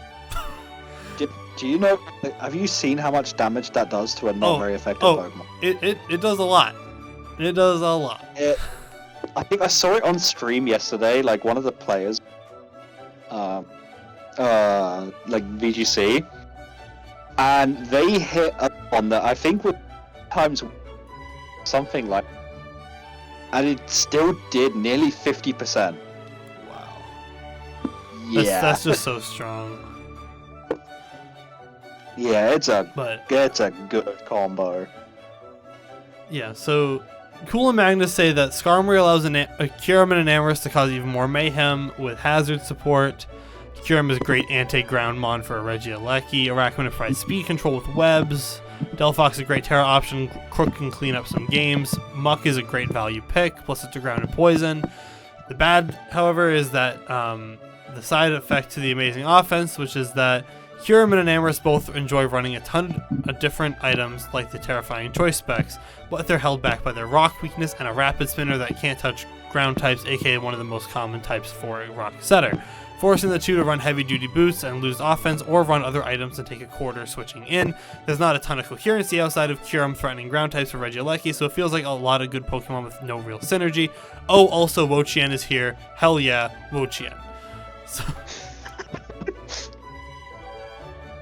Speaker 2: Do you know? Have you seen how much damage that does to a not very effective Pokemon?
Speaker 1: It does a lot. It does a lot.
Speaker 2: I think I saw it on stream yesterday. Like one of the players, like VGC, and they hit on that. I think with times something like, and it still did nearly 50%.
Speaker 1: Wow.
Speaker 2: Yeah,
Speaker 1: that's just so strong.
Speaker 2: Yeah, it's a good combo.
Speaker 1: Yeah, so Coole and Magnus say that Skarmory allows Kyurem and Enamorus to cause even more mayhem with hazard support. Kyurem is a great anti-ground mon for a Regieleki. Araquanid provides speed control with webs. Delphox is a great Terra option. Crook can clean up some games. Muck is a great value pick, plus it's a ground and poison. The bad, however, is that the side effect to the amazing offense, which is that Kyurem and Enamorus both enjoy running a ton of different items like the terrifying choice specs, but they're held back by their rock weakness and a rapid spinner that can't touch ground types, aka one of the most common types for a rock setter, forcing the two to run heavy duty boosts and lose offense or run other items and take a quarter switching in. There's not a ton of coherency outside of Kyurem threatening ground types for Regieleki, so it feels like a lot of good Pokemon with no real synergy. Oh, also Wo-Chien is here. Hell yeah, Wo-Chien. So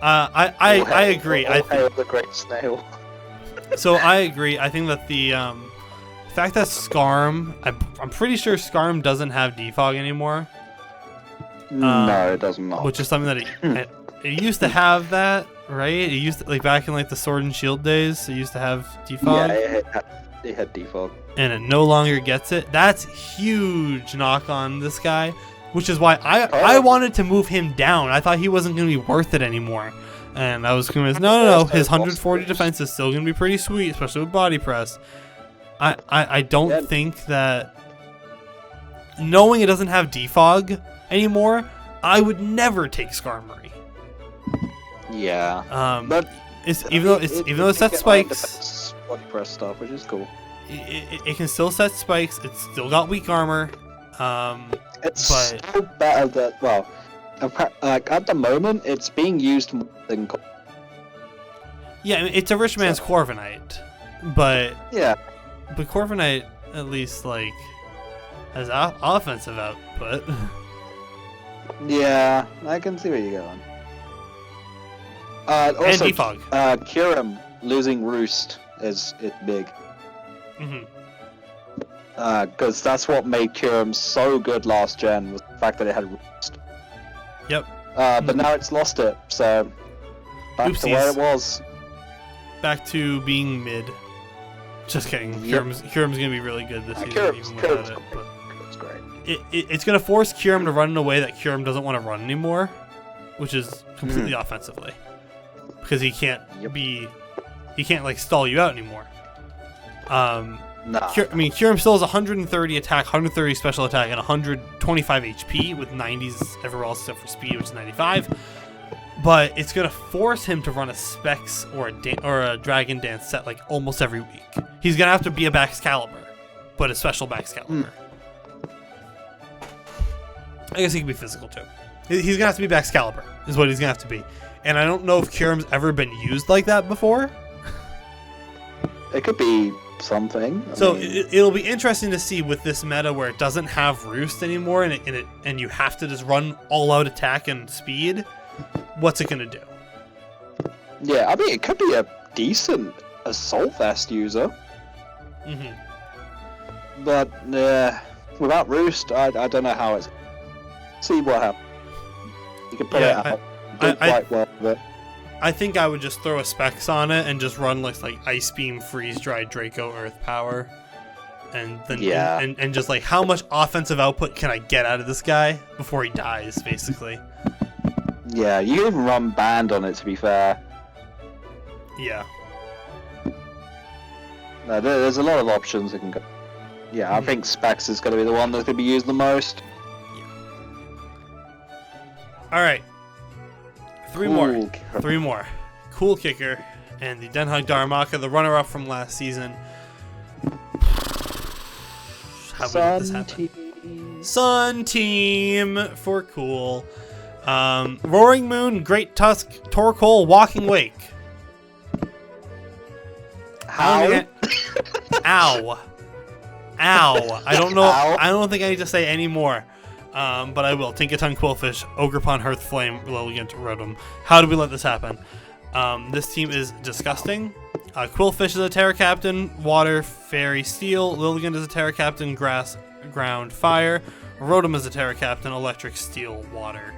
Speaker 1: I agree. I think
Speaker 2: the great snail.
Speaker 1: So I agree. I think that the fact that Skarm, I'm pretty sure Skarm doesn't have defog anymore.
Speaker 2: No, it does not.
Speaker 1: Which is something that it used to have that, right? It used to, like back in like the Sword and Shield days, it used to have defog.
Speaker 2: Yeah, it had defog.
Speaker 1: And it no longer gets it. That's huge knock on this guy. Which is why I wanted to move him down. I thought he wasn't going to be worth it anymore. And I was convinced, no. His 140 defense is still going to be pretty sweet, especially with body press. I don't think that... Knowing it doesn't have defog anymore, I would never take Skarmory.
Speaker 2: Yeah.
Speaker 1: But even though it sets spikes...
Speaker 2: Body press stuff, which is cool.
Speaker 1: It can still set spikes. It's still got weak armor.
Speaker 2: It's still better that, well, like at the moment, it's being used more than...
Speaker 1: Yeah, I mean, it's a rich man's Corviknight, but...
Speaker 2: Yeah.
Speaker 1: But Corviknight, at least, like, has offensive output.
Speaker 2: Yeah, I can see where you're going. Also,
Speaker 1: and defog.
Speaker 2: Kyurem losing Roost is big.
Speaker 1: Mm-hmm.
Speaker 2: Because that's what made Kyurem so good last gen, was the fact that it had Roost.
Speaker 1: Yep.
Speaker 2: But now it's lost it, so back to where it was.
Speaker 1: Back to being mid. Just kidding.
Speaker 2: Yep.
Speaker 1: Kyurem's gonna be really good this season, even without it. But
Speaker 2: it's great.
Speaker 1: It's gonna force Kyurem to run in a way that Kyurem doesn't want to run anymore, which is completely offensively, because he can't like stall you out anymore.
Speaker 2: Nah.
Speaker 1: Kyurem still has 130 attack, 130 special attack, and 125 HP with 90s everywhere else except for speed, which is 95. But it's gonna force him to run a Specs or a Dragon Dance set like almost every week. He's gonna have to be a Baxcalibur, but a special Baxcalibur. I guess he can be physical too. He's gonna have to be Baxcalibur, is what he's gonna have to be. And I don't know if Kyurem's ever been used like that before.
Speaker 2: It could be something.
Speaker 1: So it'll be interesting to see with this meta where it doesn't have Roost anymore, and you have to just run all out attack and speed. What's it gonna do?
Speaker 2: Yeah, I mean it could be a decent Assault Vest user. But without Roost, I don't know how it's. See what happens. You can put it out. Do quite well with it.
Speaker 1: I think I would just throw a Specs on it and just run like Ice Beam, Freeze Dry, Draco, Earth Power. and then
Speaker 2: Yeah.
Speaker 1: and just like how much offensive output can I get out of this guy before he dies, basically.
Speaker 2: Yeah, you can even run band on it, to be fair.
Speaker 1: Yeah.
Speaker 2: No, there's a lot of options that can go. Yeah, I think Specs is going to be the one that's going to be used the most.
Speaker 1: All right. Three
Speaker 2: Cool
Speaker 1: more.
Speaker 2: Kikker.
Speaker 1: 3 more. Cool Kikker and the Den Haag Darumaka, the runner-up from last season. How would we let this happen? Sun Team for Coole. Roaring Moon, Great Tusk, Torkoal, Walking Wake.
Speaker 2: How?
Speaker 1: Ow. Ow. I don't know.
Speaker 2: Ow.
Speaker 1: I don't think I need to say any more. But I will. Tinkaton, Quillfish, Ogerpon, Hearthflame, Lilligant, Rotom. How did we let this happen? This team is disgusting. Quillfish is a Terra Captain, Water, Fairy, Steel. Lilligant is a Terra Captain, Grass, Ground, Fire. Rotom is a Terra Captain, Electric, Steel, Water.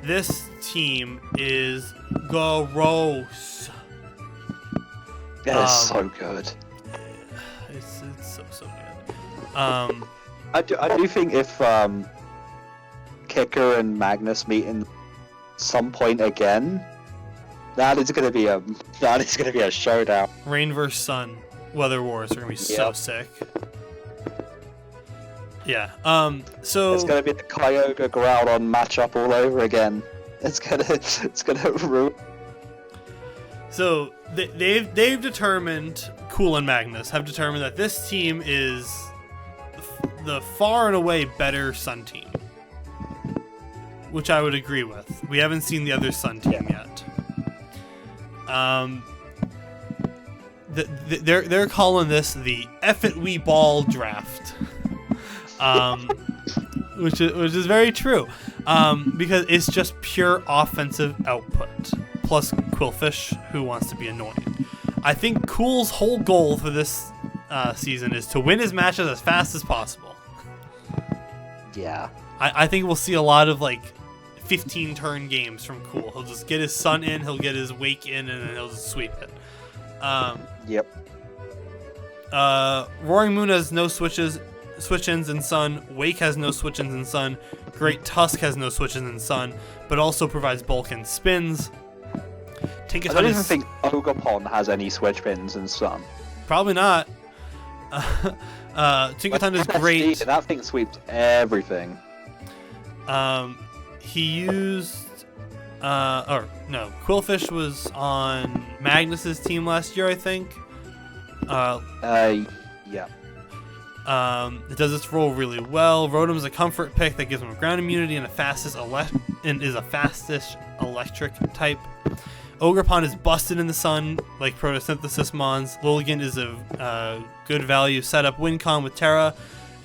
Speaker 1: This team is gross.
Speaker 2: That is so good.
Speaker 1: It's so good.
Speaker 2: I do think if Kikker and Magnus meet in some point again, that is going to be a showdown.
Speaker 1: Rain vs Sun, Weather Wars are gonna be so
Speaker 2: Yep.
Speaker 1: sick. Yeah. So
Speaker 2: It's going to be the Kyogre Groudon matchup all over again. It's gonna ruin.
Speaker 1: So they've determined, Coole and Magnus have determined that this team is the far and away better Sun team, which I would agree with. We haven't seen the other Sun team yet. They're calling this the F it we ball draft, which is very true, because it's just pure offensive output plus Quillfish, who wants to be annoying. I think Coole's whole goal for this season is to win his matches as fast as possible.
Speaker 2: Yeah.
Speaker 1: I think we'll see a lot of like 15 turn games from Coole. He'll just get his Sun in, he'll get his Wake in, and then he'll just sweep it.
Speaker 2: Yep.
Speaker 1: Roaring Moon has no switch-ins in Sun. Wake has no switch-ins in Sun. Great Tusk has no switch-ins in Sun, but also provides bulk and spins.
Speaker 2: I don't even think Ogerpon has any switch pins in Sun.
Speaker 1: Probably not. Tinkaton is great.
Speaker 2: That thing sweeps everything.
Speaker 1: He used, Quillfish was on Magnus's team last year, I think.
Speaker 2: Yeah.
Speaker 1: It does its role really well. Rotom is a comfort pick that gives him ground immunity and is a fastest electric type. Ogerpon is busted in the Sun, like Photosynthesis Mons. Lilligant is a good value setup win con with Terra,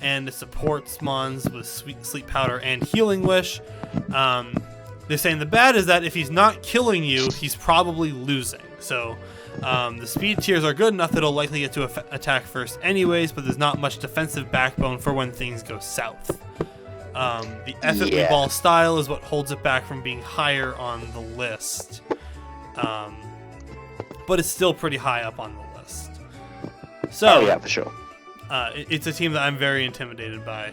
Speaker 1: and it supports Mons with Sleep Powder and Healing Wish. They're saying the bad is that if he's not killing you, he's probably losing. So the speed tiers are good enough that he'll likely get to attack first anyways, but there's not much defensive backbone for when things go south. The Ethically Ball style is what holds it back from being higher on the list. But it's still pretty high up on the list. So,
Speaker 2: yeah, for sure.
Speaker 1: It's a team that I'm very intimidated by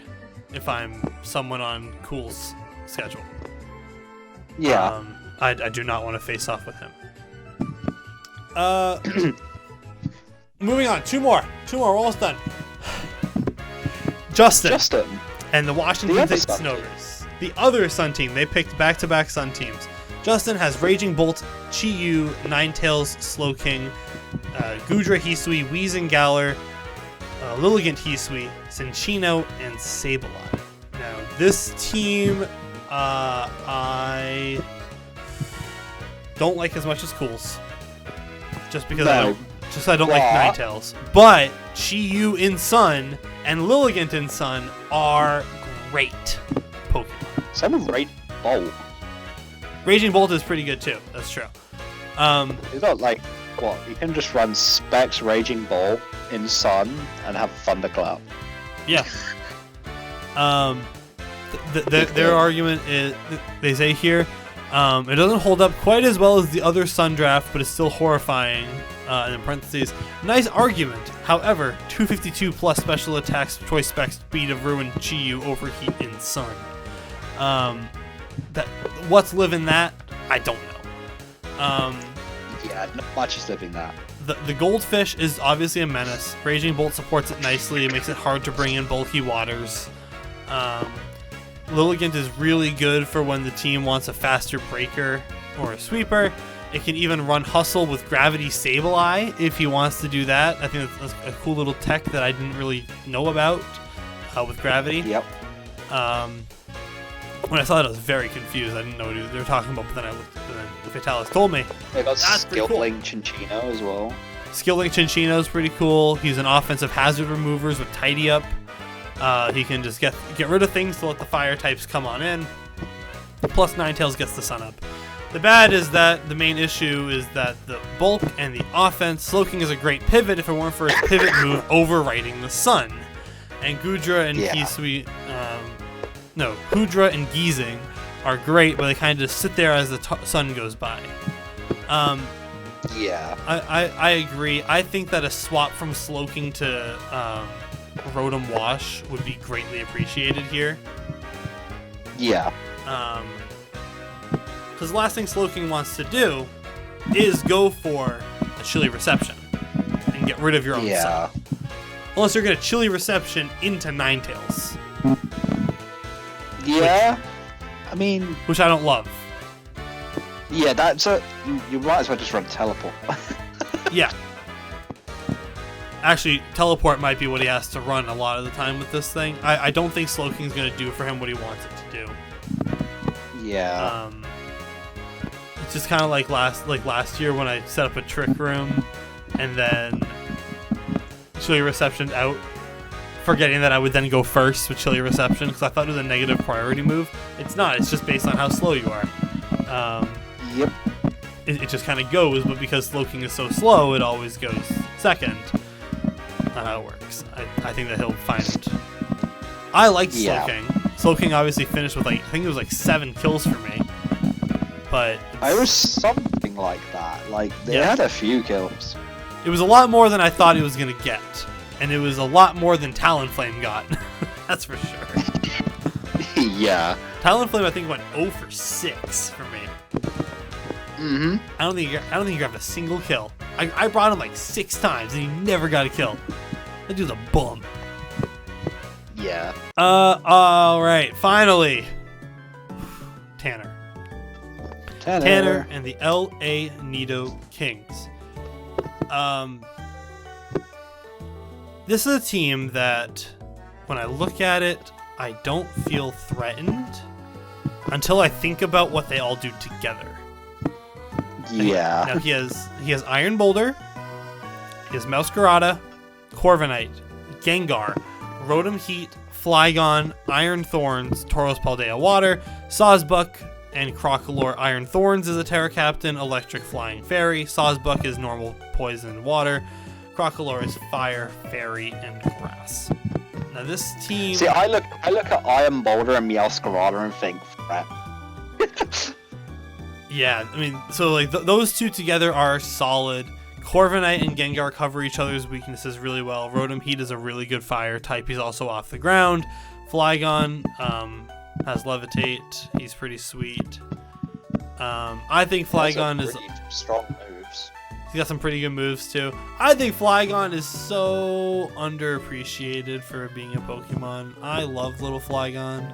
Speaker 1: if I'm someone on Coole's schedule.
Speaker 2: Yeah.
Speaker 1: I do not want to face off with him. Moving on. Two more. We're almost done. Justin. And the Washington State Snovers. The other Sun team. They picked back-to-back Sun teams. Justin has Raging Bolt, Chi-Yu, Ninetales, Slowking, Gudra Hisui, Weezing Lilligant Hisui, Cinccino, and Sableye. Now, this team I don't like as much as Coole's. Just because I don't like Ninetales. But Chi-Yu in Sun and Lilligant in Sun are great Pokemon.
Speaker 2: Same with Raging Bolt.
Speaker 1: Raging Bolt is pretty good too. That's true.
Speaker 2: It's not like what you can just run Specs Raging Bolt in Sun and have Thunderclap.
Speaker 1: Yeah. Their argument is they say here It doesn't hold up quite as well as the other Sun draft, but it's still horrifying. And in parentheses, nice argument. However, 252 plus special attacks, choice spec, speed of ruin, Chi-Yu, overheat in Sun. What's living that? I don't know.
Speaker 2: Yeah, not much is living that.
Speaker 1: The Goldfish is obviously a menace. Raging Bolt supports it nicely. It makes it hard to bring in bulky waters. Lilligant is really good for when the team wants a faster breaker or a sweeper. It can even run Hustle with Gravity Sableye if he wants to do that. I think that's a cool little tech that I didn't really know about with Gravity.
Speaker 2: Yep.
Speaker 1: When I saw that, I was very confused. I didn't know what they were talking about, but then Fataliss told me.
Speaker 2: They got Skill
Speaker 1: cool.
Speaker 2: Link Chinchino as well.
Speaker 1: Skill Link Chinchino is pretty cool. He's an offensive hazard removers with Tidy Up. He can just get rid of things to let the fire types come on in. Plus Ninetales gets the Sun Up. The bad is that the main issue is that the bulk and the offense. Slowking is a great pivot if it weren't for his pivot move overwriting the Sun. And Gudra and Hudra and Geezing are great, but they kind of just sit there as the Sun goes by.
Speaker 2: Yeah.
Speaker 1: I agree. I think that a swap from Slowking to Rotom Wash would be greatly appreciated here.
Speaker 2: Yeah.
Speaker 1: Because the last thing Slowking wants to do is go for a Chilly Reception and get rid of your own Sun. Unless you're going to Chilly Reception into Ninetales.
Speaker 2: Yeah. I mean...
Speaker 1: Which I don't love.
Speaker 2: Yeah, you might as well just run Teleport.
Speaker 1: Yeah. Actually, Teleport might be what he has to run a lot of the time with this thing. I don't think Slowking's going to do for him what he wants it to do.
Speaker 2: Yeah.
Speaker 1: It's just kind of like last year when I set up a Trick Room and then Chilly Reception out, forgetting that I would then go first with Chilly Reception because I thought it was a negative priority move. It's not. It's just based on how slow you are.
Speaker 2: Yep.
Speaker 1: It just kind of goes, but because Slowking is so slow, it always goes second. Not how it works. I think that he'll find it. I liked Slowking. Slowking obviously finished with I think it was 7 kills for me. But
Speaker 2: it was something like that. They had a few kills.
Speaker 1: It was a lot more than I thought he was going to get. And it was a lot more than Talonflame got. That's for sure.
Speaker 2: Yeah.
Speaker 1: Talonflame I think went 0 for 6 for me.
Speaker 2: Mm-hmm.
Speaker 1: I don't think you grabbed a single kill. I brought him 6 times and he never got a kill. That dude's a bum.
Speaker 2: Yeah.
Speaker 1: Alright, finally. Tanner and the LA Nidokings. This is a team that, when I look at it, I don't feel threatened until I think about what they all do together.
Speaker 2: Yeah.
Speaker 1: Now he has Iron Boulder, he has Meowscarada, Corviknight, Gengar, Rotom Heat, Flygon, Iron Thorns, Tauros Paldea Water, Sawsbuck, and Crocalor. Iron Thorns is a Terra Captain, Electric Flying Fairy. Sawsbuck is normal Poison and Water. Crocalor is Fire, Fairy, and Grass. Now this team...
Speaker 2: See, I look at Iron Boulder and Meowscarada and think, threat.
Speaker 1: Yeah, I mean, so those two together are solid. Corviknight and Gengar cover each other's weaknesses really well. Rotom Heat is a really good fire type. He's also off the ground. Flygon has Levitate. He's pretty sweet. I think Flygon is
Speaker 2: strong moves.
Speaker 1: He's got some pretty good moves too. I think Flygon is so underappreciated for being a Pokemon. I love little Flygon.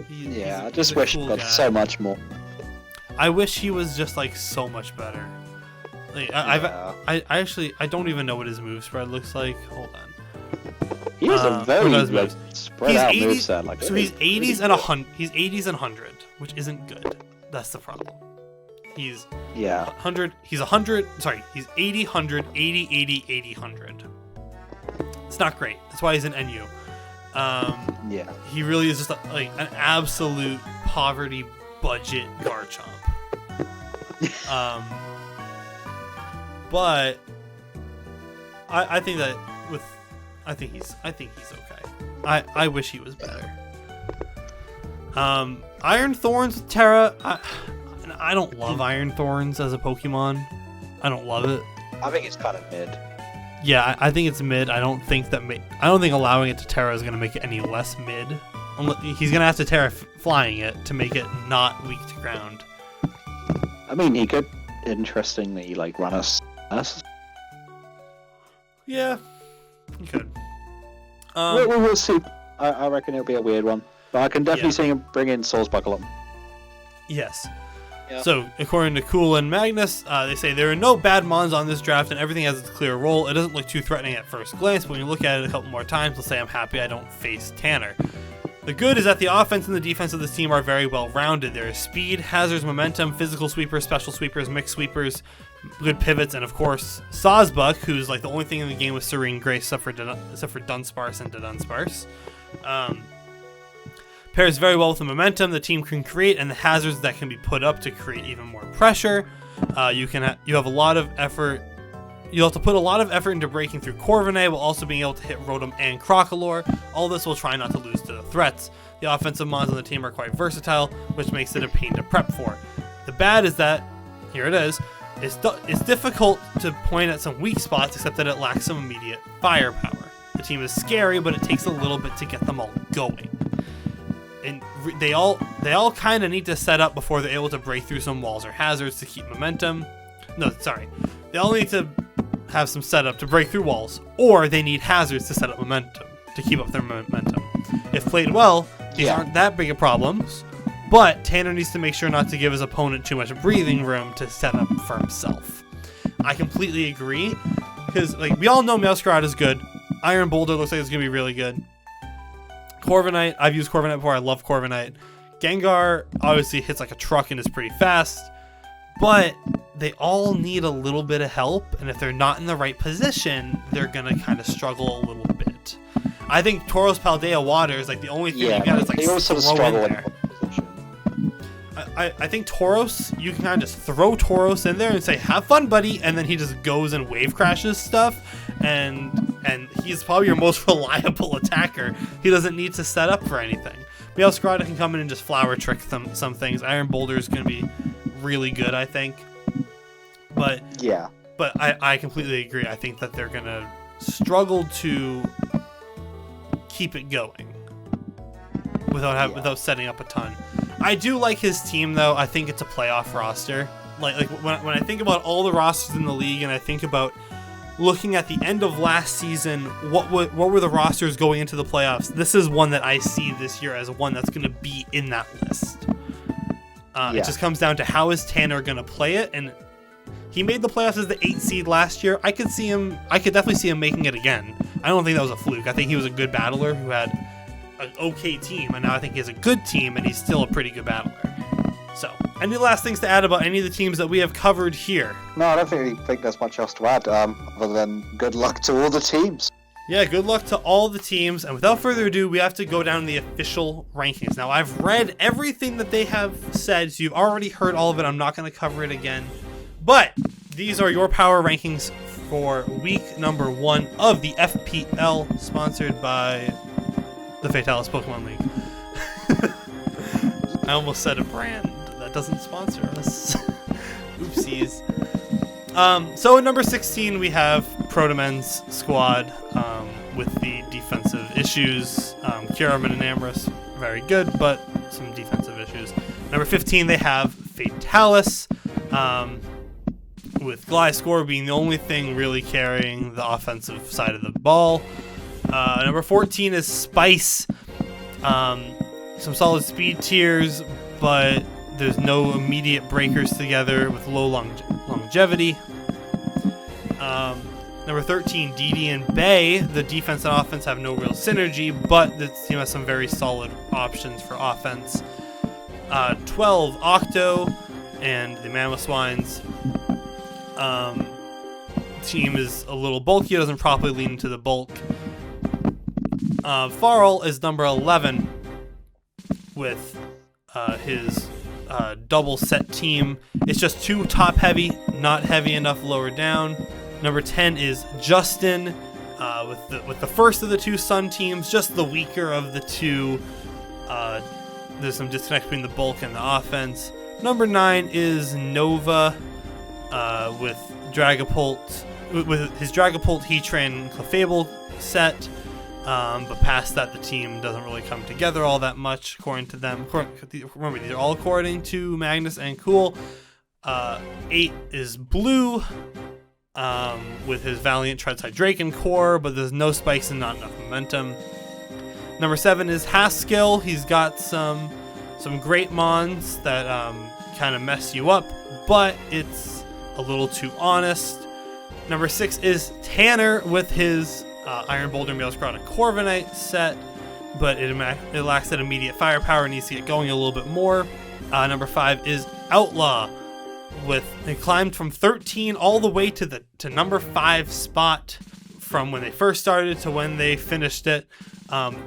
Speaker 2: I just wish he got so much more.
Speaker 1: I wish he was just so much better. I don't even know what his move spread looks like. Hold on.
Speaker 2: He has a very spread out moveset.
Speaker 1: So he's 80s and 100. He's 80s and 100, which isn't good. That's the problem. He's 100. He's 100. Sorry, he's 80, 100, 80, 80, 80, 100. It's not great. That's why he's an NU. He really is just an absolute poverty budget Garchomp. But I think that I think he's okay. I wish he was better. Iron Thorns with Terra. I don't love Iron Thorns as a Pokemon. I don't love it.
Speaker 3: I think it's kind of mid.
Speaker 1: Yeah, I think it's mid. I don't think allowing it to Terra is going to make it any less mid. He's going to have to Terra flying it to make it not weak to ground.
Speaker 2: I mean, he could interestingly like run us.
Speaker 1: Yeah, he could.
Speaker 2: We'll see. I reckon it'll be a weird one, but I can definitely see him bring in Soul's Buckle.
Speaker 1: Yes.
Speaker 3: Yeah.
Speaker 1: So, according to Coole and Magnus, they say there are no bad mons on this draft and everything has its clear role. It doesn't look too threatening at first glance, but when you look at it a couple more times, they'll say, I'm happy I don't face Tanner. The good is that the offense and the defense of this team are very well rounded. There is speed, hazards, momentum, physical sweepers, special sweepers, mixed sweepers, good pivots, and of course, Sawsbuck, who's like the only thing in the game with Serene Grace except for Dunsparce and Dunsparce. Pairs very well with the momentum the team can create and the hazards that can be put up to create even more pressure. You have a lot of effort. You'll have to put a lot of effort into breaking through Corviknight while also being able to hit Rotom and Crocalor. All this will try not to lose to the threats. The offensive mons on the team are quite versatile, which makes it a pain to prep for. The bad is that, here it is, it's difficult to point at some weak spots except that it lacks some immediate firepower. The team is scary, but it takes a little bit to get them all going. And they all kind of need to set up before they're able to break through some walls or hazards to keep momentum. No, sorry. They all need to have some setup to break through walls, or they need hazards to set up momentum, to keep up their momentum. If played well, these aren't that big of problems, but Tanner needs to make sure not to give his opponent too much breathing room to set up for himself. I completely agree, because like we all know Meowscarada is good. Iron Boulder looks like it's going to be really good. Corviknight, I've used Corviknight before, I love Corviknight. Gengar obviously hits like a truck and is pretty fast, but they all need a little bit of help, and if they're not in the right position, they're going to kind of struggle a little bit. I think Tauros Paldea Water is like the only thing you got is like throw in there. I think Tauros, you can kind of just throw Tauros in there and say, have fun, buddy, and then he just goes and wave crashes stuff, and he's probably your most reliable attacker. He doesn't need to set up for anything. Meowscarada can come in and just flower trick some things. Iron Boulder is going to be really good, I think. But I completely agree. I think that they're going to struggle to keep it going without setting up a ton. I do like his team, though. I think it's a playoff roster. Like when I think about all the rosters in the league, and I think about looking at the end of last season, what were the rosters going into the playoffs? This is one that I see this year as one that's going to be in that list. It just comes down to how is Tanner going to play it, and he made the playoffs as the 8th seed last year. I could definitely see him making it again. I don't think that was a fluke. I think he was a good battler who had an okay team, and now I think he has a good team, and he's still a pretty good battler. So, any last things to add about any of the teams that we have covered here?
Speaker 2: No, I don't really think there's much else to add, other than good luck to all the teams.
Speaker 1: Yeah, good luck to all the teams, and without further ado, we have to go down the official rankings. Now, I've read everything that they have said, so you've already heard all of it. I'm not going to cover it again, but these are your power rankings for week number 1 of the FPL, sponsored by the Fataliss Pokemon League. I almost said a brand that doesn't sponsor us. Oopsies. So at number 16 we have Protomen's squad with the defensive issues. Kyurem and Amorous, very good, but some defensive issues. Number 15 they have Fataliss, with Gliscor being the only thing really carrying the offensive side of the ball. Number 14 is Spice. Some solid speed tiers, but there's no immediate breakers together with low longevity. Number 13, Didi and Bay. The defense and offense have no real synergy, but the team has some very solid options for offense. 12, Octo and the Mamoswines. Team is a little bulky, doesn't properly lean into the bulk. Farrell is number 11 with his double set team. It's just too top heavy, not heavy enough lower down. Number 10 is Justin with the first of the two Sun teams, just the weaker of the two there's some disconnect between the bulk and the offense. Number 9 is Nova with Dragapult. With his Dragapult, Heatran, Clefable set. But past that, the team doesn't really come together all that much, according to them. Remember, these are all according to Magnus and Coole. 8 is Blue, with his Valiant, Treadside, Drake, and Core, but there's no spikes and not enough momentum. Number 7 is Haskell. He's got some great mons that kind of mess you up, but it's a little too honest. Number 6 is Tanner with his Iron Boulder, Maelstrom, and Corviknight set, but it lacks that immediate firepower, needs to get going a little bit more. Number 5 is Outlaw, it climbed from 13 all the way to number 5 spot from when they first started to when they finished it.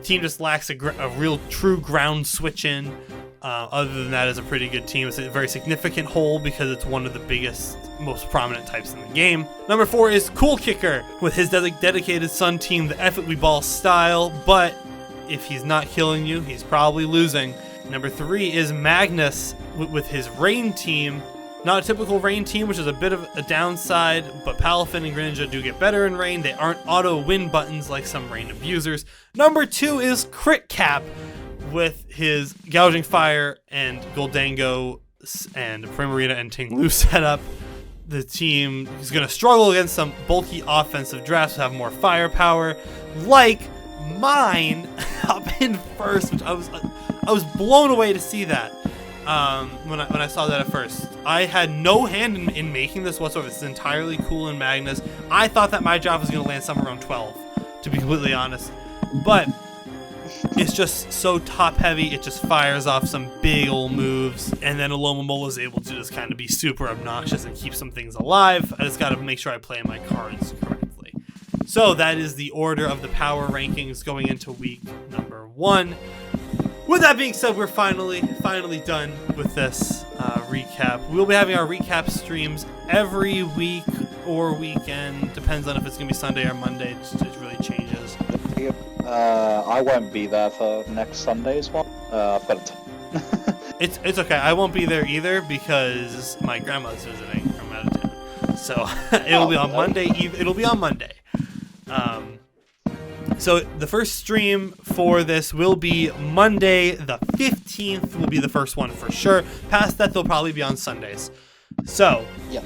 Speaker 1: Team just lacks a real true ground switch in. Other than that, it's a pretty good team. It's a very significant hole because it's one of the biggest, most prominent types in the game. Number 4 is Coole Kikker with his dedicated Sun team, the F It We Ball style, but if he's not killing you, he's probably losing. Number 3 is Magnus with his Rain team. Not a typical Rain team, which is a bit of a downside, but Palafin and Greninja do get better in Rain. They aren't auto win buttons like some Rain abusers. Number 2 is Critcap with his Gouging Fire and Goldango and Primarina and Tinglu setup. The team is going to struggle against some bulky offensive drafts that have more firepower, like mine up in first, which I was blown away to see that. When I saw that at first, I had no hand in making this whatsoever. This is entirely Coole and Magnus. I thought that my draft was going to land somewhere around 12, to be completely honest, but it's just so top heavy. It just fires off some big old moves, and then Alomomola is able to just kind of be super obnoxious and keep some things alive. I just got to make sure I play my cards correctly. So that is the order of the power rankings going into week number 1. With that being said, we're finally done with this recap. We'll be having our recap streams every week or weekend. Depends on if it's going to be Sunday or Monday. It really changes.
Speaker 2: I won't be there for next Sunday's one. But
Speaker 1: it's okay. I won't be there either because my grandma's visiting from out of town. So it'll be on Monday. It'll be on Monday. So the first stream for this will be Monday the 15th. Will be the first one for sure. Past that, they'll probably be on Sundays. So
Speaker 2: yeah.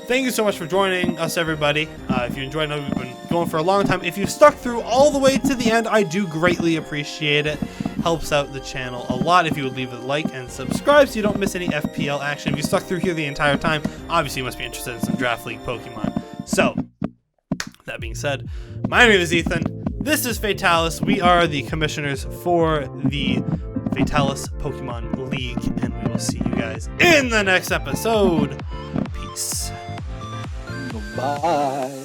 Speaker 1: Thank you so much for joining us, everybody. If you enjoyed, I know we've been going for a long time. If you stuck through all the way to the end, I do greatly appreciate it. Helps out the channel a lot if you would leave a like and subscribe so you don't miss any FPL action. If you stuck through here the entire time, obviously you must be interested in some Draft League Pokemon. So, that being said, my name is Ethan. This is Fataliss. We are the commissioners for the Fataliss Pokemon League, and we will see you guys in the next episode. Peace.
Speaker 2: bye.